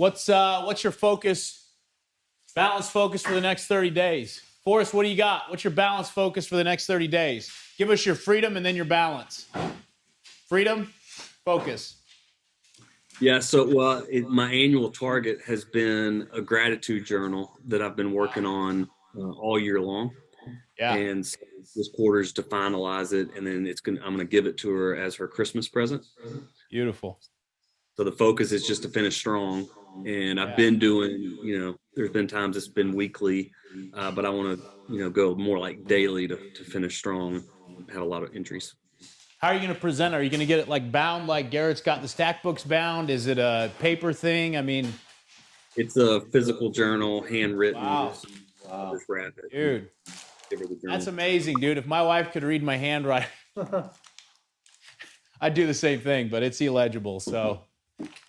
what's your focus, balance focus for the next 30 days? Forrest, what do you got? What's your balance focus for the next 30 days? Give us your freedom and then your balance. Freedom, focus. Yeah, so my annual target has been a gratitude journal that I've been working on all year long, Yeah, and so this quarter is to finalize it, and then I'm gonna give it to her as her Christmas present. beautiful. So the focus is just to finish strong, and I've been doing, there's been times it's been weekly, but I want to, go more like daily to finish strong. Have a lot of entries. How are you going to present? Are you going to get it like bound, like Garrett's got the stack books bound? Is it a paper thing? I mean, It's a physical journal, handwritten. wow, I'll just wrap it. dude, Give her the journal. that's amazing, dude. If my wife could read my handwriting, I'd do the same thing, but it's illegible. So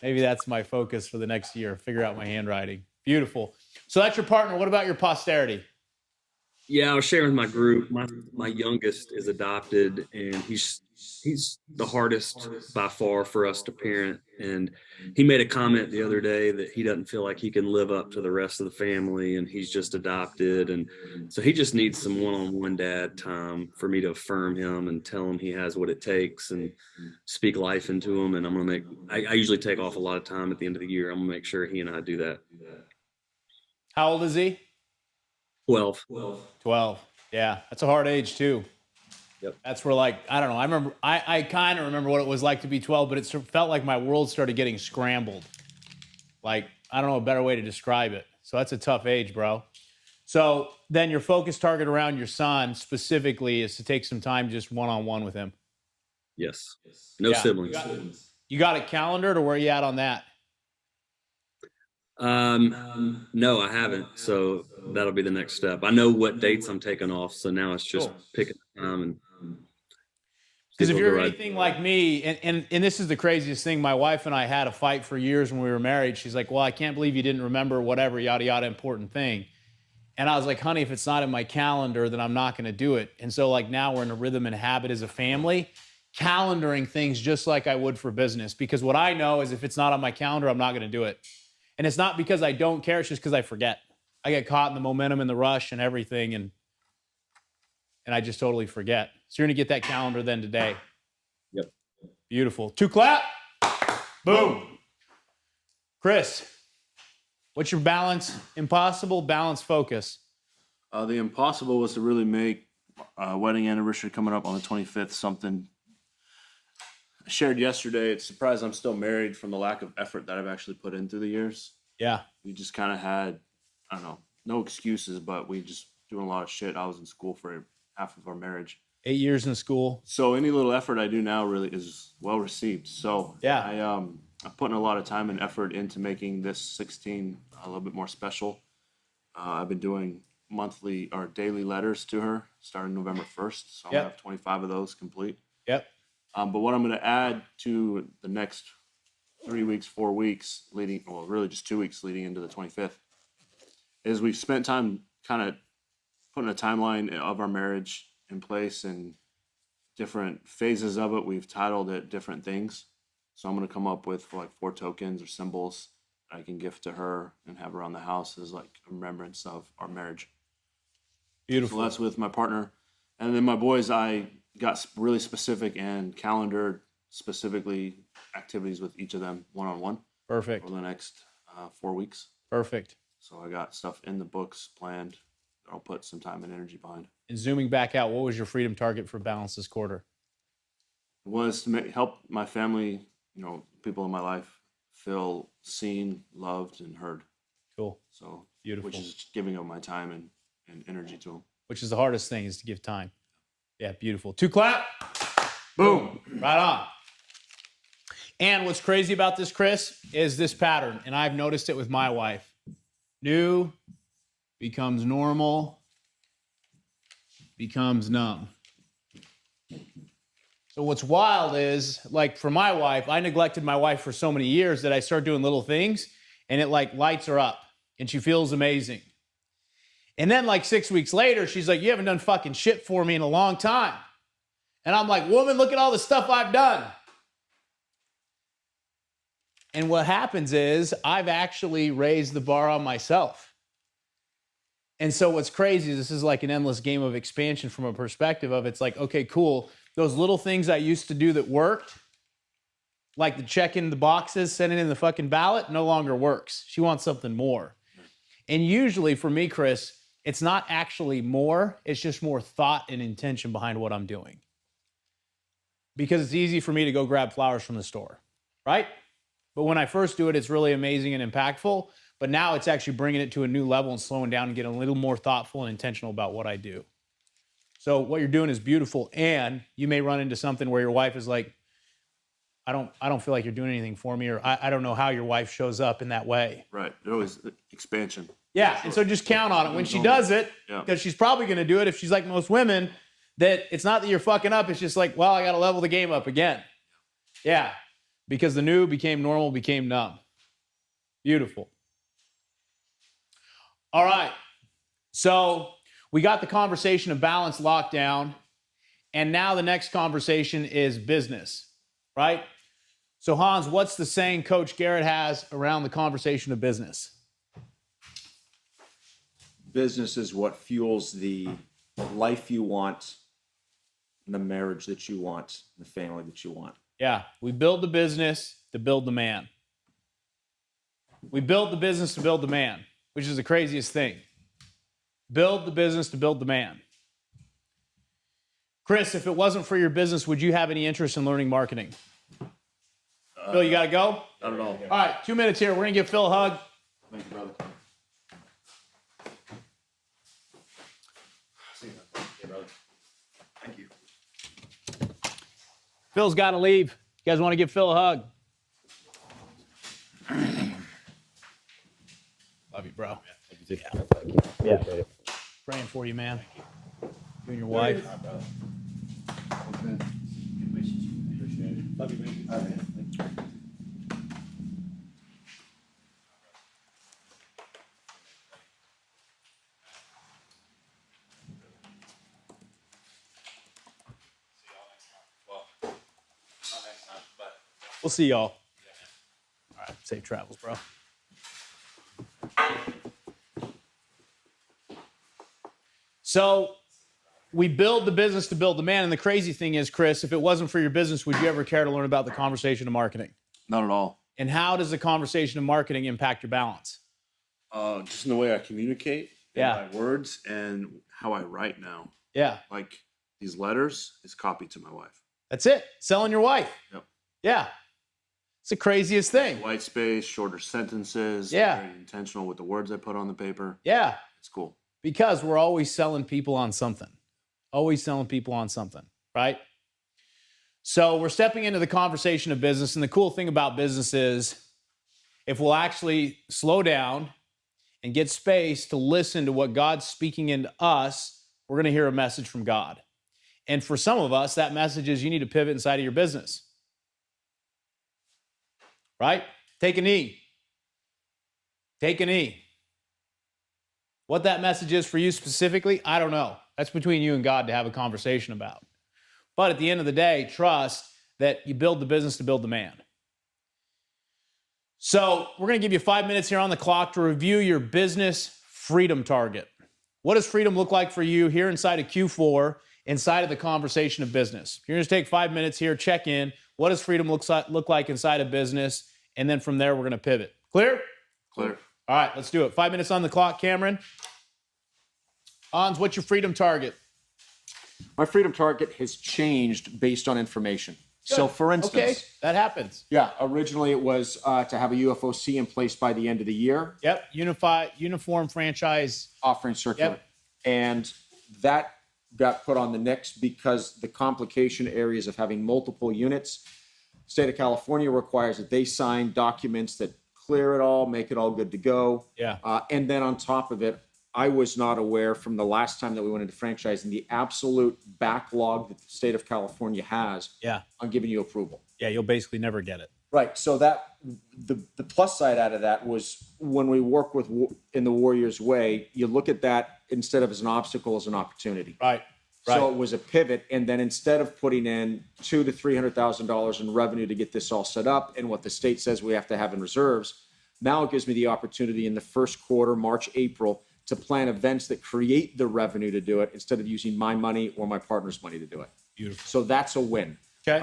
maybe that's my focus for the next year. Figure out my handwriting. Beautiful. So that's your partner. What about your posterity? Yeah, I was sharing with my group. My youngest is adopted, and he's the hardest by far for us to parent. And he made a comment the other day that he doesn't feel like he can live up to the rest of the family, and he's just adopted, and so he just needs some one-on-one dad time for me to affirm him and tell him he has what it takes and speak life into him. And I'm gonna I usually take off a lot of time at the end of the year. I'm gonna make sure he and I do that. How old is he? 12. 12. Yeah, that's a hard age too. Yep. That's where, like, I don't know. I remember, I kind of remember what it was like to be 12, but it felt like my world started getting scrambled. Like, I don't know a better way to describe it. So that's a tough age, bro. So then your focus target around your son specifically is to take some time just one-on-one with him. Yes. No siblings. You got it calendared, or where are you at on that? No, I haven't. So that'll be the next step. I know what dates I'm taking off. So now it's just picking the time and. Because if you're anything like me, and this is the craziest thing, my wife and I had a fight for years when we were married. She's like, well, I can't believe you didn't remember whatever, yada, yada, important thing. And I was like, honey, if it's not in my calendar, then I'm not going to do it. And so like now we're in a rhythm and habit as a family, calendaring things just like I would for business. Because what I know is if it's not on my calendar, I'm not going to do it. And it's not because I don't care. It's just because I forget. I get caught in the momentum and the rush and everything. And I just totally forget. So you're going to get that calendar then today. Yep. Beautiful. 2 clap. Boom. Chris, what's your balance? Impossible, balance, focus. The impossible was to really make wedding anniversary coming up on the 25th something. I shared yesterday, it's surprised I'm still married from the lack of effort that I've actually put in through the years. Yeah. We just kind of had, I don't know, no excuses, but we just doing a lot of shit. I was in school for half of our marriage. 8 years in school. So any little effort I do now really is well received. So yeah, I'm putting a lot of time and effort into making this 16 a little bit more special. I've been doing monthly or daily letters to her starting November 1st. So I'm gonna have 25 of those complete. Yep. But what I'm going to add to the next 3 weeks, 4 weeks leading, well, really just 2 weeks leading into the 25th, is we've spent time kind of putting a timeline of our marriage in place and different phases of it. We've titled it different things. So I'm going to come up with like 4 tokens or symbols that I can gift to her and have around the house as like a remembrance of our marriage. Beautiful. So that's with my partner. And then my boys, I got really specific and calendared specifically activities with each of them one-on-one. Perfect. For the next 4 weeks. Perfect. So I got stuff in the books planned that I'll put some time and energy behind. And zooming back out, what was your freedom target for balance this quarter? It was to help my family, people in my life feel seen, loved, and heard. Cool. So beautiful. Which is giving of my time and energy to them. Which is the hardest thing, is to give time. Yeah, beautiful. 2 clap. Boom. Right on. And what's crazy about this, Chris, is this pattern. And I've noticed it with my wife. New becomes normal, becomes numb. So what's wild is, like for my wife, I neglected my wife for so many years that I start doing little things and it like lights her up and she feels amazing. And then like 6 weeks later, she's like, you haven't done fucking shit for me in a long time. And I'm like, woman, look at all the stuff I've done. And what happens is I've actually raised the bar on myself. And so what's crazy is this is like an endless game of expansion from a perspective of it's like, okay, cool. Those little things I used to do that worked, like the checking the boxes, sending in the fucking ballot, no longer works. She wants something more. And usually for me, Chris, it's not actually more. It's just more thought and intention behind what I'm doing. Because it's easy for me to go grab flowers from the store, right? But when I first do it, it's really amazing and impactful. But now it's actually bringing it to a new level and slowing down and getting a little more thoughtful and intentional about what I do. So what you're doing is beautiful. And you may run into something where your wife is like, I don't feel like you're doing anything for me, or I don't know how your wife shows up in that way. Right. There was expansion. Yeah, and so just count on it when she does it, because she's probably going to do it if she's like most women, that it's not that you're fucking up, it's just like, well, I got to level the game up again. Yeah, because the new became normal, became numb. Beautiful. All right, so we got the conversation of balance locked down, and now the next conversation is business, right? So Hans, what's the saying Coach Garrett has around the conversation of business? Business is what fuels the life you want, the marriage that you want, the family that you want. Yeah, we build the business to build the man. We build the business to build the man, which is the craziest thing. Build the business to build the man. Chris, if it wasn't for your business, would you have any interest in learning marketing? Phil, you got to go? Not at all. All right, 2 minutes here. We're going to give Phil a hug. Thank you, brother. Thank you. Phil's got to leave. You guys want to give Phil a hug? Love you, bro. Yeah. Praying for you, man. You and your wife. Love you, man. We'll see y'all. All right, safe travels, bro. So we build the business to build the man. And the crazy thing is, Chris, if it wasn't for your business, would you ever care to learn about the conversation of marketing? Not at all. And how does the conversation of marketing impact your balance? Just in the way I communicate, Yeah. my words, and how I write now. Yeah, Like these letters is copied to my wife. that's it. Selling your wife. Yep. Yeah. It's the craziest thing. White space, shorter sentences. Yeah. Very intentional with the words I put on the paper. Yeah. It's cool. Because we're always selling people on something. Always selling people on something, right? So we're stepping into the conversation of business. And the cool thing about business is if we'll actually slow down and get space to listen to what God's speaking into us, we're going to hear a message from God. And for some of us, that message is you need to pivot inside of your business. Right? Take a knee. Take a knee. What that message is for you specifically, I don't know. That's between you and God to have a conversation about. But at the end of the day, trust that you build the business to build the man. So we're going to give you 5 minutes here on the clock to review your business freedom target. What does freedom look like for you here inside of Q4, inside of the conversation of business? You're going to take 5 minutes here, check in. What does freedom look like inside of business? And then from there, we're going to pivot. Clear? Clear. All right, let's do it. 5 minutes on the clock, Cameron. Hans, what's your freedom target? My freedom target has changed based on information. So, for instance, Okay, that happens. yeah, originally it was to have a UFOC in place by the end of the year, Yep, uniform franchise. offering circular. Yep. And that got put on the next because the complication areas of having multiple units. State of California requires that they sign documents that clear it all, make it all good to go. Yeah. And then on top of it, I was not aware from the last time that we went into franchising the absolute backlog that the state of California has Yeah, on giving you approval. yeah, you'll basically never get it. Right. So that the plus side out of that was when we work with in the Warriors way, you look at that instead of as an obstacle as an opportunity. Right. So Right. it was a pivot. And then instead of putting in $200,000 to $300,000 in revenue to get this all set up and what the state says we have to have in reserves, now it gives me the opportunity in the first quarter, March, April, to plan events that create the revenue to do it instead of using my money or my partner's money to do it. Beautiful. So that's a win. Okay.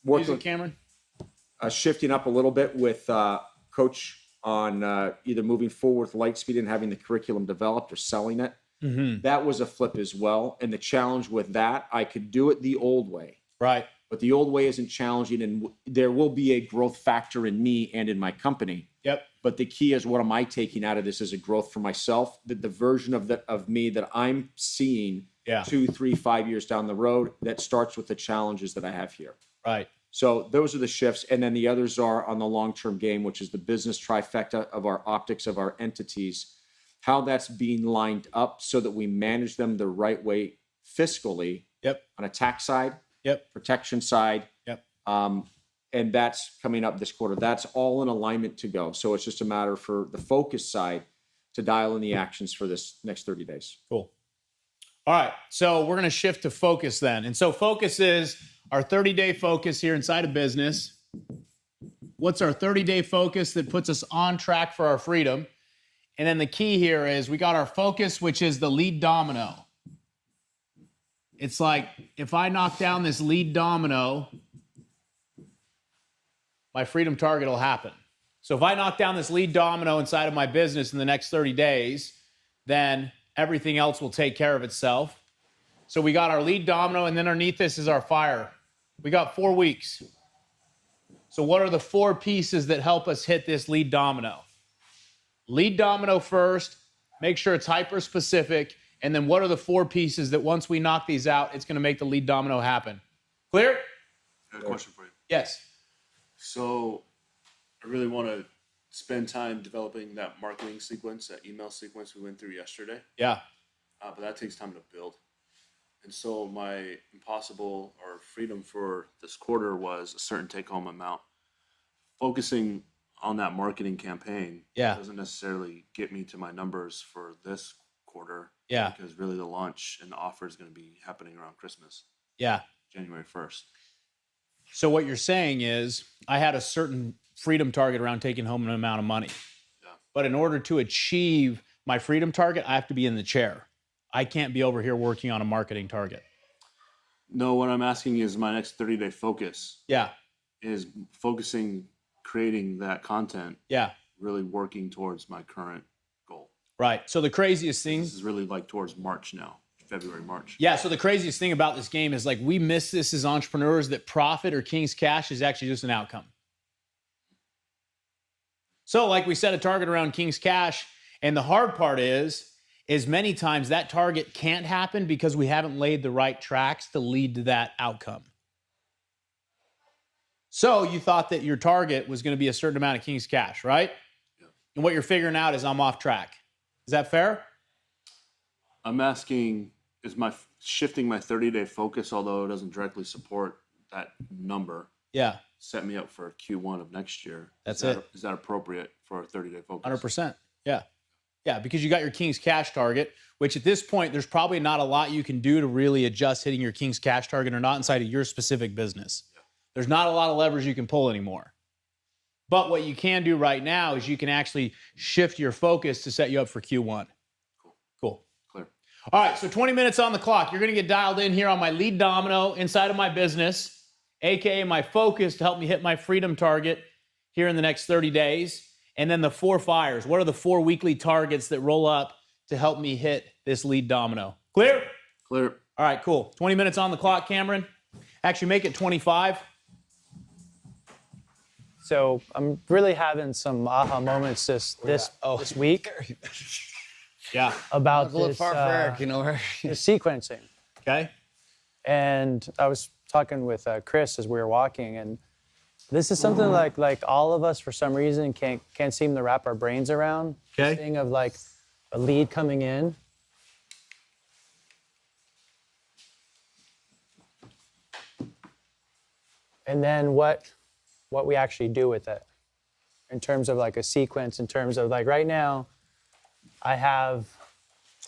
Working, Music, Cameron. shifting up a little bit with Coach on either moving forward with Lightspeed and having the curriculum developed or selling it. That was a flip as well. And the challenge with that, I could do it the old way, Right. but the old way isn't challenging, and there will be a growth factor in me and in my company. Yep. But the key is, what am I taking out of this as a growth for myself? The version of me that I'm seeing Yeah. 2, 3, 5 years down the road, that starts with the challenges that I have here. Right. So those are the shifts. And then the others are on the long-term game, which is the business trifecta of our optics of our entities, how that's being lined up so that we manage them the right way fiscally Yep. on a tax side, Yep. protection side. Yep. And that's coming up this quarter. That's all in alignment to go. So it's just a matter for the focus side to dial in the actions for this next 30 days. Cool. All right. So we're going to shift to focus then. And so focus is our 30-day focus here inside of business. What's our 30-day focus that puts us on track for our freedom? And then the key here is we got our focus, which is the lead domino. It's like if I knock down this lead domino, my freedom target will happen. So if I knock down this lead domino inside of my business in the next 30 days, then everything else will take care of itself. So we got our lead domino, and then underneath this is our fire. We got 4 weeks. So what are the 4 pieces that help us hit this lead domino? Lead domino first, make sure it's hyper specific, and then what are the 4 pieces that once we knock these out, it's going to make the lead domino happen? Clear? I got a question for you. Yes. So I really want to spend time developing that marketing sequence, that email sequence we went through yesterday. Yeah. But that takes time to build. And so my impossible or freedom for this quarter was a certain take home amount. Focusing on that marketing campaign doesn't necessarily get me to my numbers for this quarter. Yeah. Because really the launch and the offer is going to be happening around Christmas, Yeah. January 1st. So what you're saying is I had a certain freedom target around taking home an amount of money. Yeah. But in order to achieve my freedom target, I have to be in the chair. I can't be over here working on a marketing target. No, what I'm asking is my next 30-day focus Yeah. is focusing, creating that content, Yeah. really working towards my current goal. Right. So the craziest thing. This is really like towards March now, February, March. Yeah. So the craziest thing about this game is like we miss this as entrepreneurs that profit or King's Cash is actually just an outcome. So like we set a target around King's Cash, and the hard part is many times that target can't happen because we haven't laid the right tracks to lead to that outcome. So you thought that your target was going to be a certain amount of King's Cash, right? Yeah. And what you're figuring out is I'm off track. Is that fair? I'm asking, is my shifting my 30-day focus, although it doesn't directly support that number, Yeah, set me up for Q1 of next year? That's Is that- it. Is that appropriate for a 30-day focus? 100%. Yeah. Yeah, because you got your King's Cash target, which at this point, there's probably not a lot you can do to really adjust hitting your King's Cash target or not inside of your specific business. There's not a lot of levers you can pull anymore. But what you can do right now is you can actually shift your focus to set you up for Q1. Cool. Clear. All right, so 20 minutes on the clock. You're going to get dialed in here on my lead domino inside of my business, AKA my focus to help me hit my freedom target here in the next 30 days. And then the 4 fires. What are the 4 weekly targets that roll up to help me hit this lead domino? Clear? Clear. All right, cool. 20 minutes on the clock, Cameron. Actually, make it 25. So I'm really having some aha moments this week Yeah. about Look this, far for Eric, you know, right? this sequencing. Okay. And I was talking with Chris as we were walking, and this is something like all of us for some reason can't seem to wrap our brains around. Okay. This thing of like a lead coming in. And then what we actually do with it in terms of like a sequence, in terms of like right now, I have,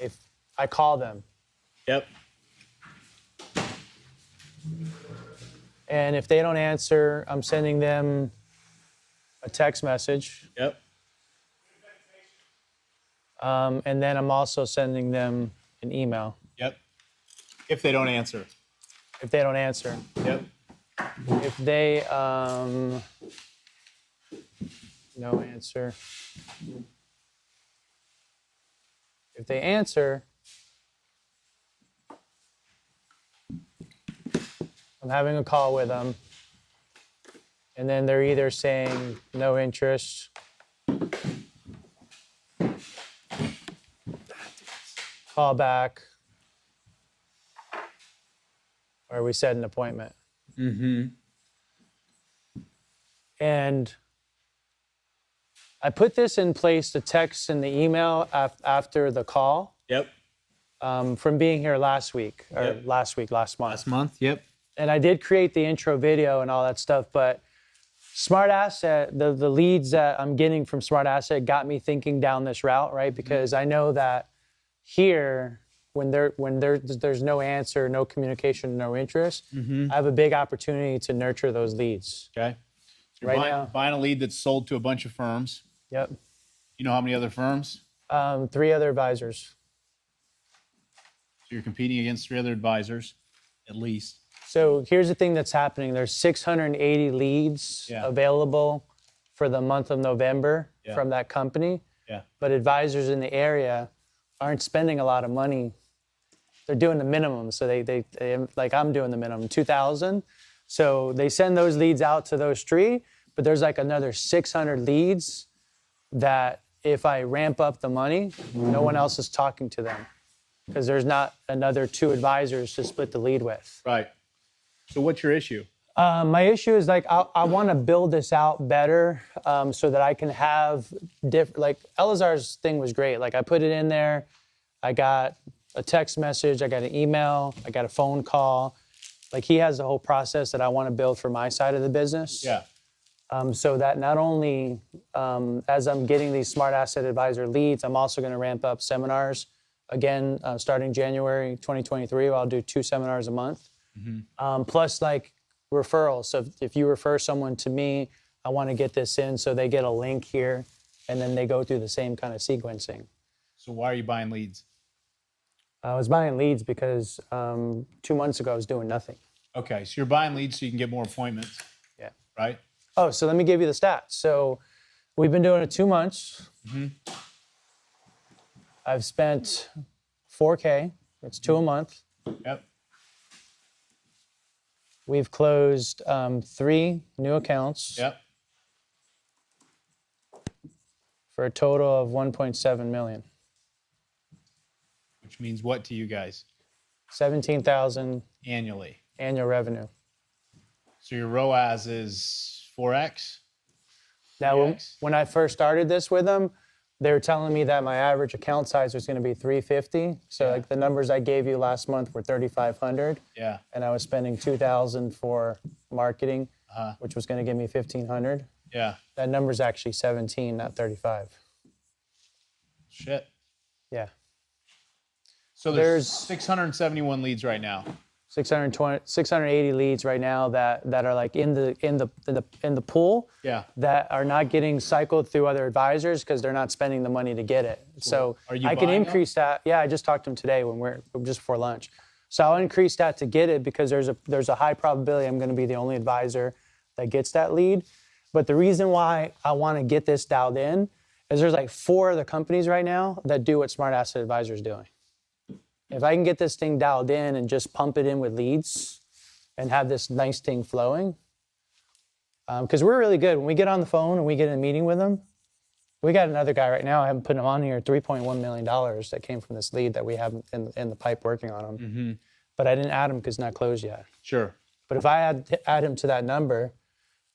if I call them, Yep. And if they don't answer, I'm sending them a text message. Yep. And then I'm also sending them an email Yep. If they don't answer. if they don't answer. Yep. If they no answer. If they answer, I'm having a call with them, and then they're either saying no interest, call back, or we set an appointment. And I put this in place, the text and the email after the call, Yep. from being here last week, or Yep. last month. Last month. Yep. And I did create the intro video and all that stuff, but Smart Asset, the leads that I'm getting from Smart Asset got me thinking down this route, right? Because I know that here, when there's no answer, no communication, no interest, I have a big opportunity to nurture those leads. Okay. So you're Right buying, now. buying a lead that's sold to a bunch of firms. Yep. You know how many other firms? 3 other advisors. So you're competing against 3 other advisors, at least. So here's the thing that's happening. There's 680 leads Yeah. available for the month of November Yeah. from that company. Yeah. But advisors in the area aren't spending a lot of money. They're doing the minimum. So they like I'm doing the minimum, 2,000. So they send those leads out to those 3, but there's like another 600 leads that if I ramp up the money, no one else is talking to them because there's not another 2 advisors to split the lead with. Right. So what's your issue? My issue is like I want to build this out better so that I can have like Elazar's thing was great. Like I put it in there, I got a text message, I got an email, I got a phone call. Like he has the whole process that I want to build for my side of the business. Yeah. So that not only as I'm getting these Smart Asset Advisor leads, I'm also going to ramp up seminars again starting January 2023. I'll do 2 seminars a month. Plus like referrals. So if you refer someone to me, I want to get this in so they get a link here and then they go through the same kind of sequencing. So why are you buying leads? I was buying leads because 2 months ago I was doing nothing. Okay. So you're buying leads so you can get more appointments, Yeah. right? Oh, so let me give you the stats. So we've been doing it 2 months. I've spent $4K. It's 2 a month. Yep. We've closed 3 new accounts Yep. for a total of 1.7 million. Which means what to you guys? 17,000 Annually. annual revenue. So your ROAS is 4x? Now, Yes. when I first started this with them, they were telling me that my average account size was going to be 350. So Yeah. like the numbers I gave you last month were 3,500, Yeah. and I was spending 2,000 for marketing, which was going to give me 1,500. Yeah. That number's actually 17, not 35. Shit. Yeah, So there's There's- 671 leads right now. 680 leads right now that are like in the pool. Yeah. That are not getting cycled through other advisors because they're not spending the money to get it. So Are you I can buying them? increase that. Yeah, I just talked to him today when we're just before lunch. So I'll increase that to get it because there's a high probability I'm going to be the only advisor that gets that lead. But the reason why I want to get this dialed in is there's like 4 other companies right now that do what Smart Asset Advisor is doing. If I can get this thing dialed in and just pump it in with leads and have this nice thing flowing, because we're really good. When we get on the phone and we get in a meeting with them, we got another guy right now, I haven't put him on here, $3.1 million that came from this lead that we have in the pipe working on him. But I didn't add him because it's not closed yet. Sure. But if I add him to that number,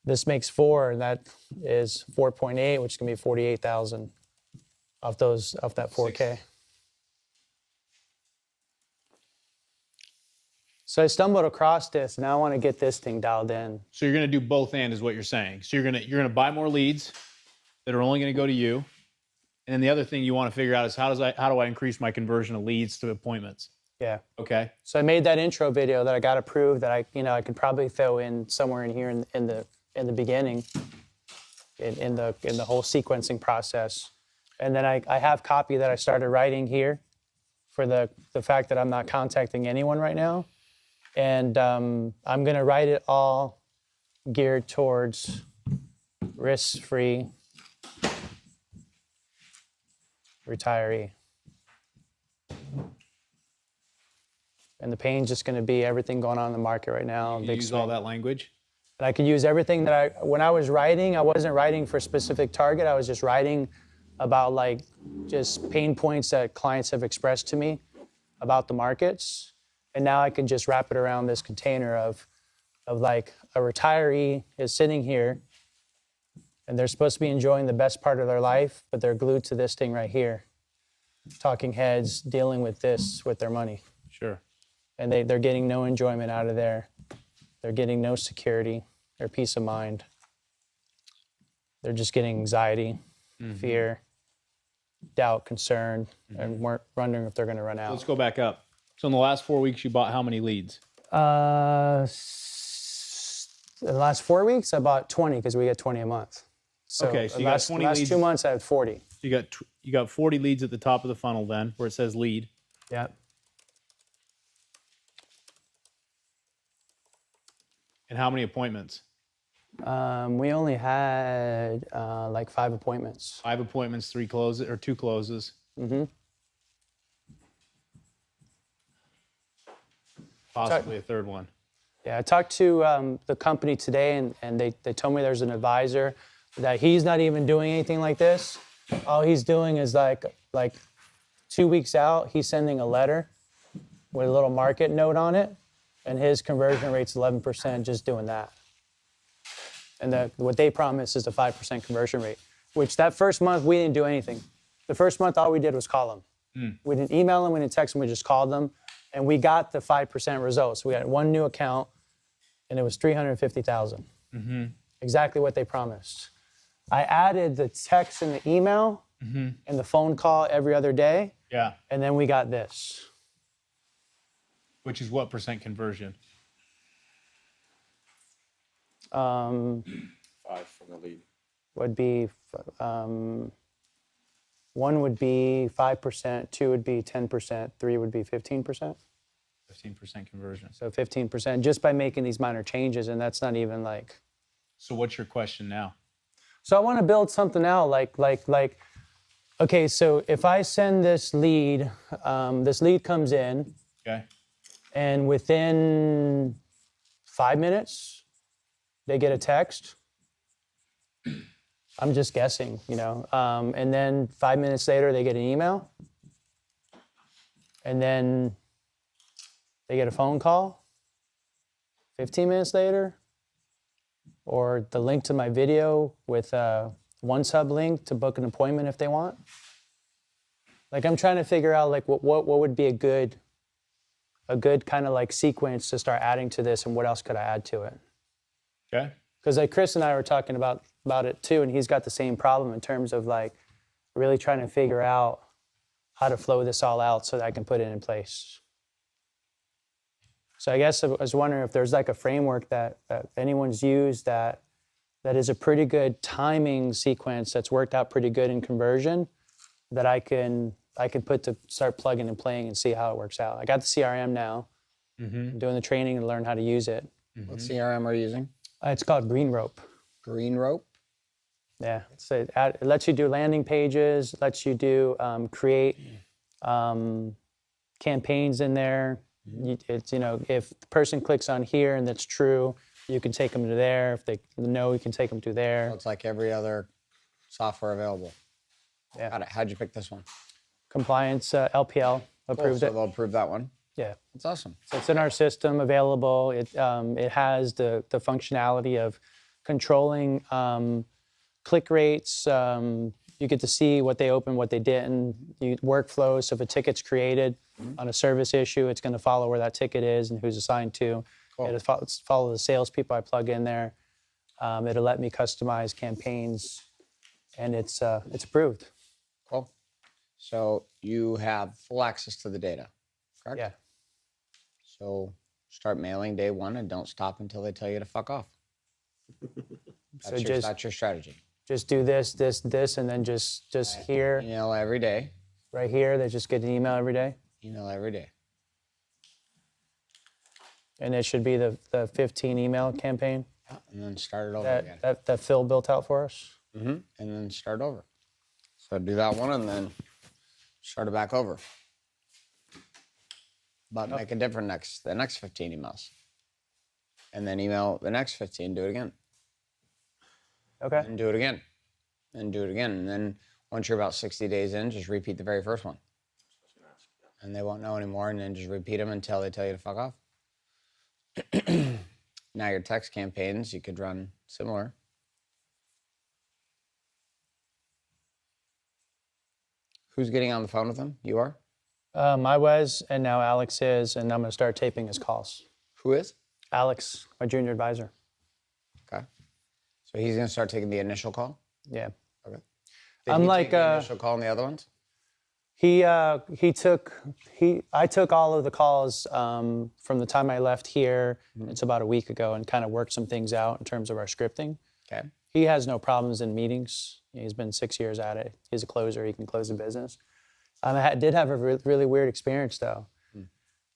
this makes 4, and that is 4.8, which can be 48,000 off that 4K. So I stumbled across this, and I want to get this thing dialed in. So you're going to do both and is what you're saying. So you're going to buy more leads that are only going to go to you. And then the other thing you want to figure out is how do I increase my conversion of leads to appointments? Yeah. Okay. So I made that intro video that I got approved that I could probably throw in somewhere in here in the beginning, in the whole sequencing process. And then I have copy that I started writing here for the fact that I'm not contacting anyone right now. And I'm going to write it all geared towards risk-free retiree. And the pain's just going to be everything going on in the market right now. You big use swing. all that language? And I could use everything that when I was writing, I wasn't writing for a specific target. I was just writing about like just pain points that clients have expressed to me about the markets. And now I can just wrap it around this container of like a retiree is sitting here and they're supposed to be enjoying the best part of their life, but they're glued to this thing right here. Talking heads dealing with this with their money. Sure. And they're getting no enjoyment out of there. They're getting no security or peace of mind. They're just getting anxiety, fear, doubt, concern, and wondering if they're going to run out. Let's go back up. So in the last 4 weeks, you bought how many leads? In the last 4 weeks, I bought 20 because we get 20 a month. So Okay, so the you got last, 20 last leads. 2 months, I had 40. You got 40 leads at the top of the funnel then, where it says lead. Yeah. And how many appointments? We only had like 5 appointments. 5 appointments, 3 closes, or 2 closes. Possibly a third one. Yeah, I talked to the company today, and they told me there's an advisor that he's not even doing anything like this. All he's doing is like 2 weeks out, he's sending a letter with a little market note on it, and his conversion rate's 11% just doing that. And what they promise is a 5% conversion rate, which that first month we didn't do anything. The first month, all we did was call them. We didn't email them, we didn't text them, we just called them. And we got the 5% results. We got one new account, and it was $350,000. Exactly what they promised. I added the text and the email and the phone call every other day, Yeah. and then we got this. Which is what percent conversion? 5 from the lead. Would be, 1 would be 5%, 2 would be 10%, 3 would be 15%. 15% conversion. So 15% just by making these minor changes, and that's not even like. So what's your question now? So I want to build something out like, okay, so if I send this lead comes in, Okay. and within 5 minutes, they get a text. I'm just guessing, and then 5 minutes later, they get an email. And then they get a phone call 15 minutes later, or the link to my video with one sub link to book an appointment if they want. Like I'm trying to figure out like what would be a good kind of like sequence to start adding to this, and what else could I add to it? Okay. Because like Chris and I were talking about it too, and he's got the same problem in terms of like really trying to figure out how to flow this all out so that I can put it in place. So I guess I was wondering if there's like a framework that anyone's used that is a pretty good timing sequence that's worked out pretty good in conversion that I can put to start plugging and playing and see how it works out. I got the CRM now. I'm doing the training to learn how to use it. What CRM are you using? It's called Green Rope. Green Rope? Yeah, so it lets you do landing pages, lets you do create campaigns in there. It's if the person clicks on here and that's true, you can take them to there. If they no, you can take them to there. Looks like every other software available. Yeah. How'd you pick this one? Compliance LPL approved So it. they'll approve that one. Yeah, That's awesome. so it's in our system, available. It has the functionality of controlling click rates. You get to see what they opened, what they didn't. Workflows. So if a ticket's created on a service issue, it's going to follow where that ticket is and who's assigned to. Cool. It'll follow the salespeople I plug in there. It'll let me customize campaigns, and it's approved. Cool. So you have full access to the data, correct? Yeah. So start mailing day one and don't stop until they tell you to fuck off. So just That's your strategy. just do this, and then just here, Email every day. right here. They just get an email every day, Email every day. and it should be the 15 email campaign And then start it over again. that Phil built out for us. And then start over. So do that one and then start it back over. But make a different the next 15 emails. And then email the next 15, do it again. Okay. And do it again. And do it again. And then once you're about 60 days in, just repeat the very first one. And they won't know anymore. And then just repeat them until they tell you to fuck off. Now your text campaigns, you could run similar. Who's getting on the phone with them? You are? I was, and now Alex is, and I'm going to start taping his calls. Who is? Alex, my junior advisor. Okay. So he's going to start taking the initial call? Yeah. Okay. I'm he like, take the initial call on the other ones? I took all of the calls from the time I left here. It's about a week ago, and kind of worked some things out in terms of our scripting. Okay. He has no problems in meetings. He's been 6 years at it. He's a closer. He can close a business. I did have a really weird experience though.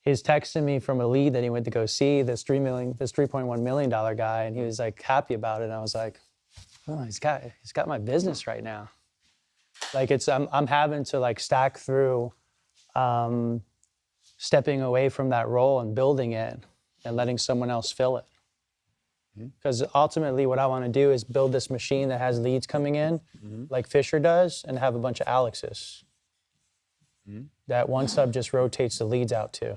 He's texting me from a lead that he went to go see, this $3.1 million guy, and he was like happy about it. And I was like, oh, he's got my business right now. Like I'm having to like stack through, stepping away from that role and building it and letting someone else fill it. Because ultimately what I want to do is build this machine that has leads coming in like Fisher does, and have a bunch of Alexes that one sub just rotates the leads out to.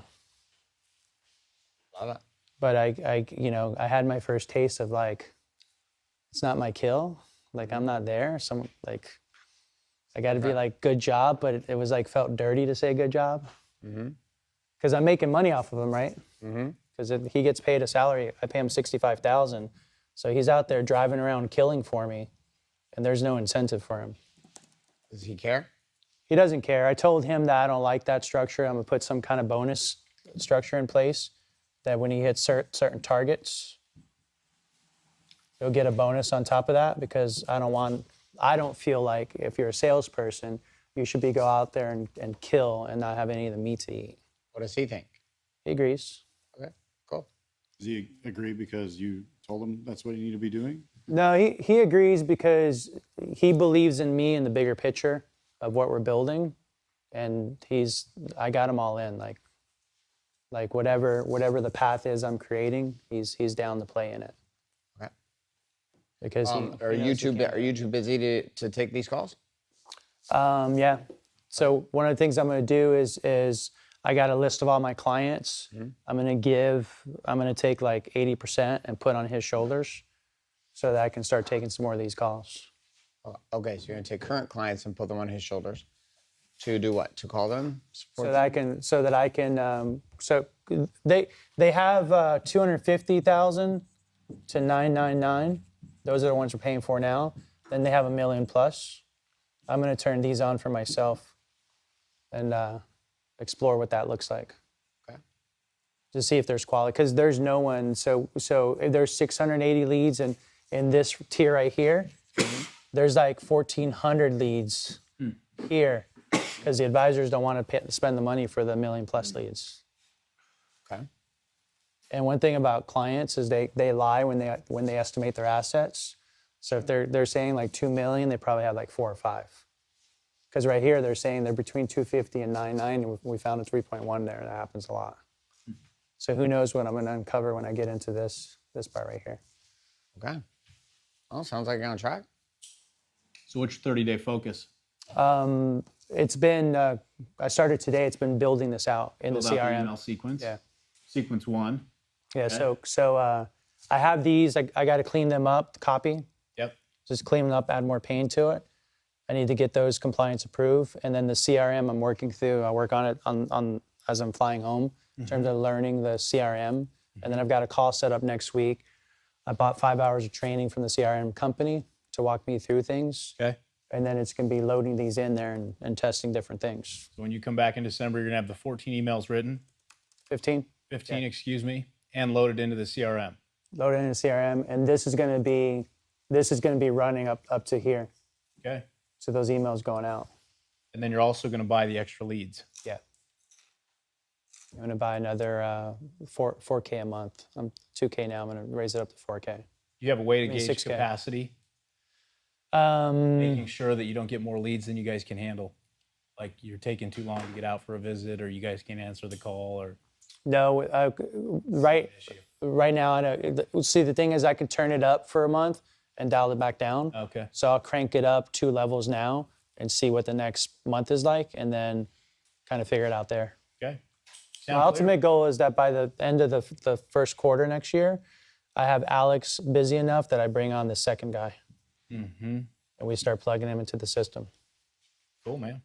Love it. But I had my first taste of like, it's not my kill. Like I'm not there. I got to be like, good job, but it was like felt dirty to say good job. Because I'm making money off of him, right? Because he gets paid a salary. I pay him $65,000, so he's out there driving around killing for me, and there's no incentive for him. Does he care? He doesn't care. I told him that I don't like that structure. I'm gonna put some kind of bonus structure in place that when he hits certain targets, he'll get a bonus on top of that, because I don't feel like if you're a salesperson, you should go out there and kill and not have any of the meat to eat. What does he think? He agrees. Okay, cool. Does he agree because you told him that's what you need to be doing? No, he agrees because he believes in me in the bigger picture of what we're building, and I got him all in. Like whatever the path is I'm creating, he's down to play in it. Okay. Because Are you too busy to take these calls? yeah. So one of the things I'm going to do is I got a list of all my clients. I'm going to take like 80% and put on his shoulders, so that I can start taking some more of these calls. Okay, so you're going to take current clients and put them on his shoulders to do what? To call them? So that I can. So they have 250,000 to 999. Those are the ones we're paying for now. Then they have $1 million plus. I'm going to turn these on for myself and explore what that looks like. Okay. To see if there's quality, because there's no one. So if there's 680 leads, and in this tier right here, there's like 1,400 leads here, because the advisors don't want to spend the money for the $1 million plus leads. Okay. And one thing about clients is they lie when they estimate their assets. So if they're saying like 2 million, they probably have like 4 or 5. Because right here they're saying they're between 250 and 99, and we found a 3.1 there. That happens a lot. So who knows what I'm going to uncover when I get into this part right here. Okay. Well, sounds like you're on track. So what's your 30-day focus? It's been I started today. It's been building this out in Build the out CRM. email sequence. Yeah. Sequence 1. Yeah. Okay. So I have these. I got to clean them up. Copy. Yep. Just clean them up. Add more pain to it. I need to get those compliance approved, and then the CRM I'm working through. I work on it on as I'm flying home in terms of learning the CRM, and then I've got a call set up next week. I bought 5 hours of training from the CRM company to walk me through things. Okay. And then it's going to be loading these in there and testing different things. So when you come back in December, you're going to have the 14 emails written. 15? 15, excuse me, and load it into the CRM. Load it in the CRM, and this is going to be running up to here. Okay. So those emails going out. And then you're also going to buy the extra leads. Yeah. I'm going to buy another 4K a month. I'm 2K now. I'm going to raise it up to 4K. You have a way to I mean, gauge 6K. capacity, Um, making sure that you don't get more leads than you guys can handle. Like you're taking too long to get out for a visit, or you guys can't answer the call, or no, right now, I know. See, the thing is, I could turn it up for a month and dial it back down. okay. So I'll crank it up 2 levels now and see what the next month is like, and then kind of figure it out there. Okay. My Sound clear? ultimate goal is that by the end of the first quarter next year, I have Alex busy enough that I bring on the second guy. Mm-hmm. And we start plugging him into the system. Cool, man.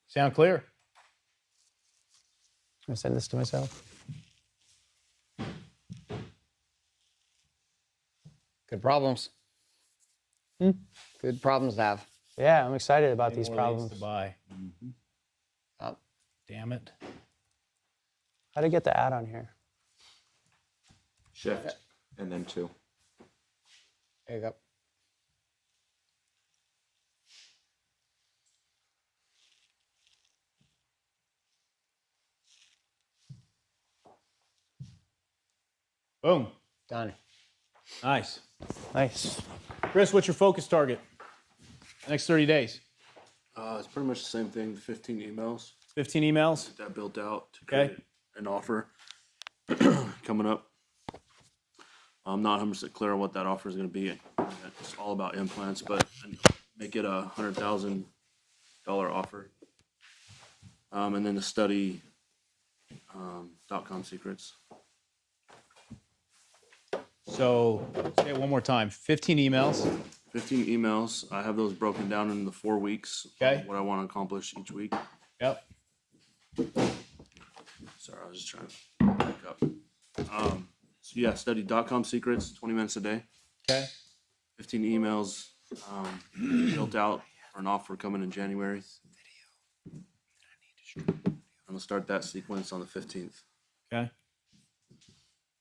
Sound clear? I send this to myself. Good problems. Good problems to have. Yeah, I'm excited about these More problems. leads to buy. Oh, Damn it. How to get the ad on here? Shift and then 2. there you go. Boom. Done. Nice. Nice. Chris, what's your focus target? Next 30 days. It's pretty much the same thing. 15 emails. 15 emails. Get that built out to Okay. create an offer coming up. I'm not 100% clear on what that offer is going to be. It's all about implants, but make it a $100,000 offer. And then to study .com secrets. So say it one more time. 15 emails. 15 emails. I have those broken down into the 4 weeks. Okay. What I want to accomplish each week. Yep. Sorry, I was just trying to back up. So yeah, study .com secrets, 20 minutes a day. Okay. 15 emails built out for an offer coming in January. I'm gonna start that sequence on the 15th. Okay.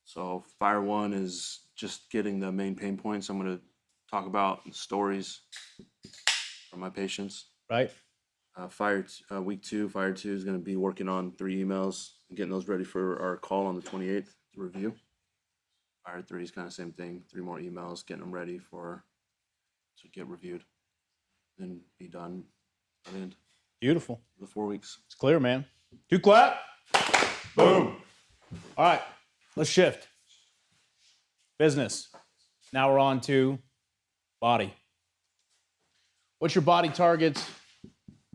So Fire 1 is just getting the main pain points I'm gonna talk about, and stories from my patients. Right. Week 2, Fire 2 is gonna be working on 3 emails and getting those ready for our call on the 28th to review. Fire 3 is kind of same thing, 3 more emails, getting them ready to get reviewed. Then be done by the end Beautiful. of the 4 weeks. It's clear, man. 2 clap. Boom. All right. Let's shift. Business. Now we're on to body. What's your body targets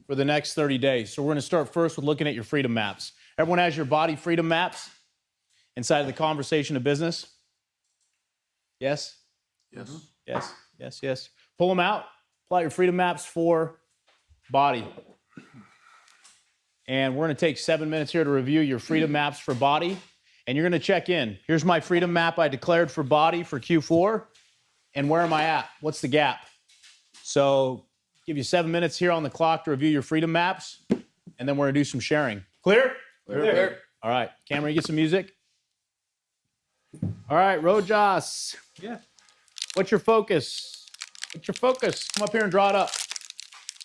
for the next 30 days? So we're going to start first with looking at your freedom maps. Everyone has your body freedom maps inside of the conversation of business? Yes? Yes. Yes, yes, yes. Pull them out. Pull out your freedom maps for body. And we're going to take 7 minutes here to review your freedom maps for body. And you're going to check in. Here's my freedom map I declared for body for Q4. And where am I at? What's the gap? So give you 7 minutes here on the clock to review your freedom maps. And then we're going to do some sharing. Clear? Clear. All right. Cameron, you get some music? All right, Rojas. Yeah. What's your focus? What's your focus? Come up here and draw it up.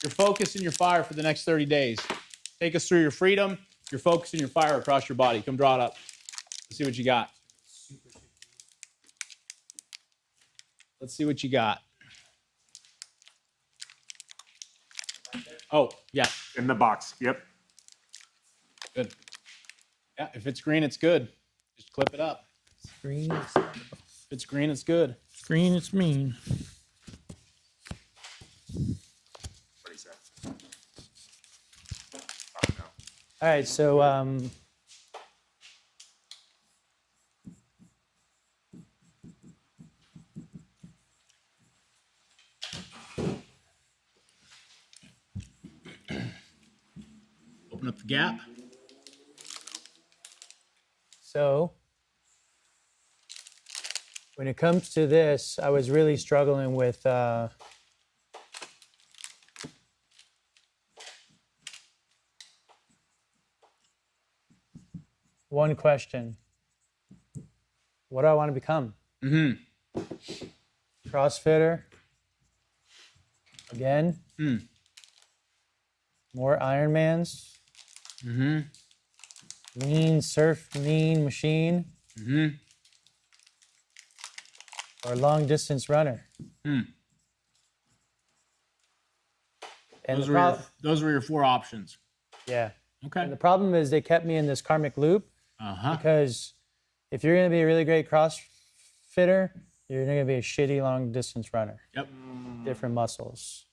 Your focus and your fire for the next 30 days. Take us through your freedom, your focus, and your fire across your body. Come draw it up. Let's see what you got. Let's see what you got. Oh, yeah. In the box. Yep. Good. Yeah, if it's green, it's good. Just clip it up. Green, If it's green, it's good. green, it's mean. All right, so Open up the gap. So when it comes to this, I was really struggling with one question. What do I want to become? CrossFitter. Again. More Ironmans. Lean machine. Or long distance runner. And Those were your four options. yeah. Okay. And the problem is they kept me in this karmic loop because if you're going to be a really great CrossFitter, you're going to be a shitty long distance runner. Yep. Different muscles.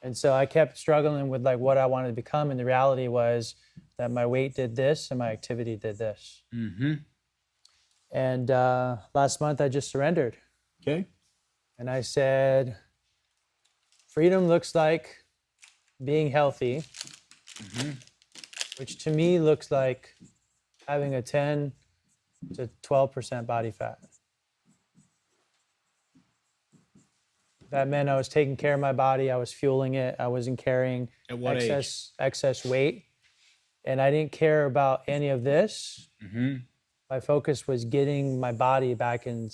And so I kept struggling with like what I wanted to become. And the reality was that my weight did this and my activity did this. And last month I just surrendered. Okay. And I said, freedom looks like being healthy, which to me looks like having a 10 to 12% body fat. That meant I was taking care of my body, I was fueling it, I wasn't carrying At what excess weight, and I didn't care about any of this. My focus was getting my body back in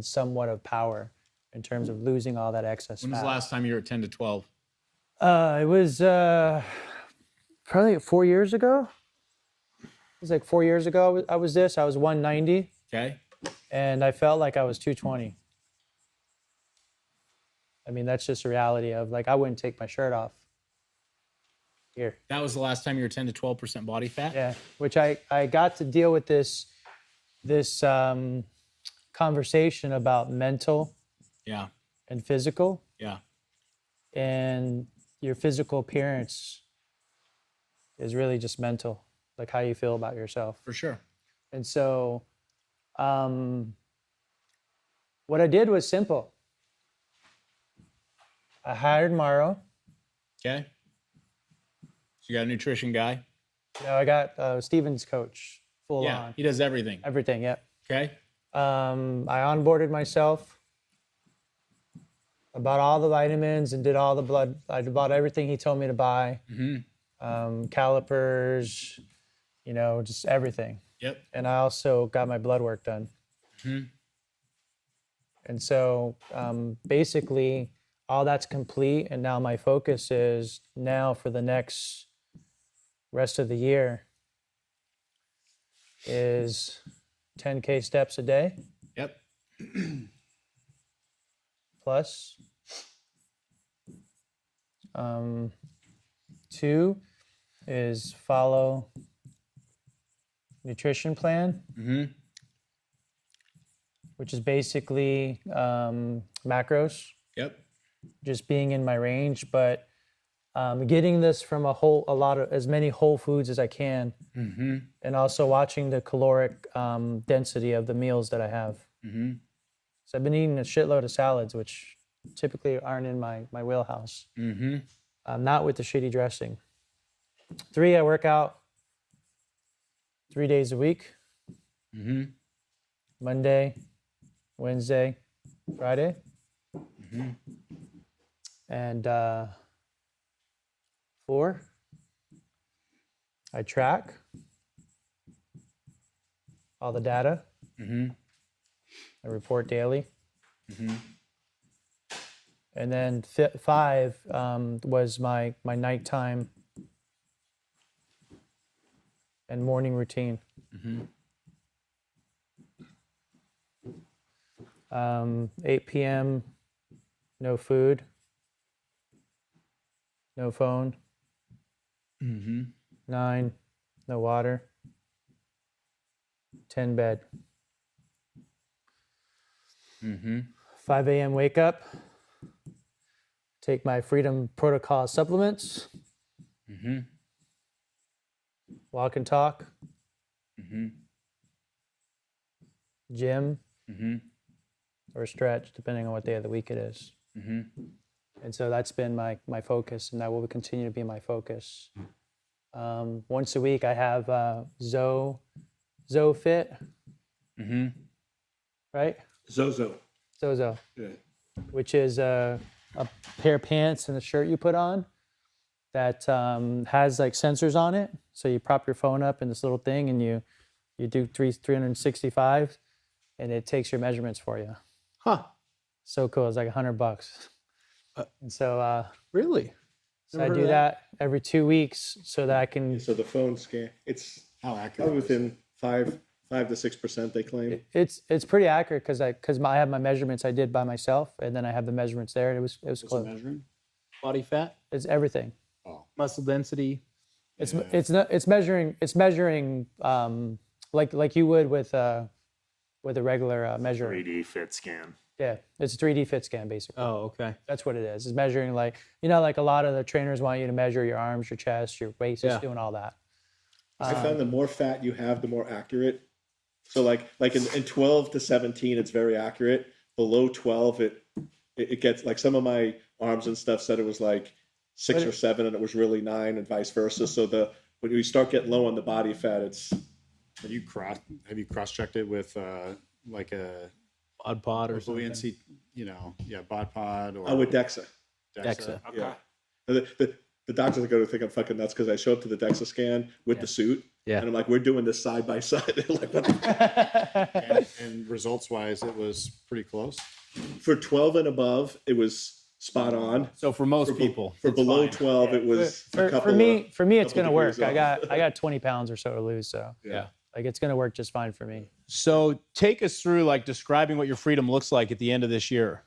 somewhat of power in terms of losing all that excess When was fat. the last time you were at 10 to 12? It was probably 4 years ago. It was like 4 years ago I was 190, Okay. and I felt like I was 220. I mean, that's just a reality of like, I wouldn't take my shirt off here. That was the last time you were 10 to 12% body fat? Yeah, which I got to deal with this conversation about mental Yeah. and physical, Yeah. and your physical appearance is really just mental, like how you feel about yourself. For sure. And so what I did was simple. I hired Morrow. Okay. So you got a nutrition guy? No, I got Steven's coach, full Yeah. on. He does everything. Everything, yep. Okay. I onboarded myself. I bought all the vitamins and did all the blood. I bought everything he told me to buy. Calipers, just everything. Yep. And I also got my blood work done. And so basically all that's complete. And now my focus is now for the next rest of the year is 10K steps a day Yep. plus. 2 is follow nutrition plan, which is basically macros, Yep. just being in my range, but getting this from as many whole foods as I can, and also watching the caloric density of the meals that I have. So I've been eating a shitload of salads, which typically aren't in my wheelhouse. Not with the shitty dressing. 3, I work out 3 days a week. Monday, Wednesday, Friday. And 4, I track all the data. I report daily. And then 5 was my nighttime and morning routine. 8 p.m., no food, no phone. 9, no water. 10, bed. 5 a.m. wake up. Take my Freedom Protocol supplements. Walk and talk. Gym. Or stretch, depending on what day of the week it is. And so that's been my focus, and that will continue to be my focus. Once a week, I have ZoFit. Right? Zozo. Zozo. Yeah. Which is a pair of pants and a shirt you put on that has like sensors on it. So you prop your phone up in this little thing and you You do 365, and it takes your measurements for you. Huh. So cool. It's like $100. And so, Really? so Never I heard do of that every 2 weeks so that I can. So the phone scan, it's How accurate? probably within 5 to 6%, they claim. It's pretty accurate because I have my measurements I did by myself, and then I have the measurements there. And it was What's it close. measuring? Body fat, It's everything. muscle density. It's measuring like you would with a regular measure. 3D fit scan. Yeah, it's a 3D fit scan basically. Oh, okay. That's what it is. It's measuring like like a lot of the trainers want you to measure your arms, your chest, your waist. It's Yeah. doing all that. I found the more fat you have, the more accurate. So like in 12 to 17, it's very accurate. Below 12, it gets like some of my arms and stuff said it was like 6 or 7, and it was really 9, and vice versa. So when you start getting low on the body fat, it's Have you cross checked it with like a Odd pod or something. buoyancy, bod pod or with DEXA. DEXA. Yeah. The doctors are going to think I'm fucking nuts because I show up to the DEXA scan with the suit. Yeah. And I'm like, we're doing this side by side. They're like, what the and results wise, it was pretty close. For 12 and above, it was spot on. So for most people, For it's below fine. 12, it was a couple For me, it's couple gonna work. degrees off. I got 20 pounds or so to lose, so Yeah. like it's gonna work just fine for me. So take us through like describing what your freedom looks like at the end of this year.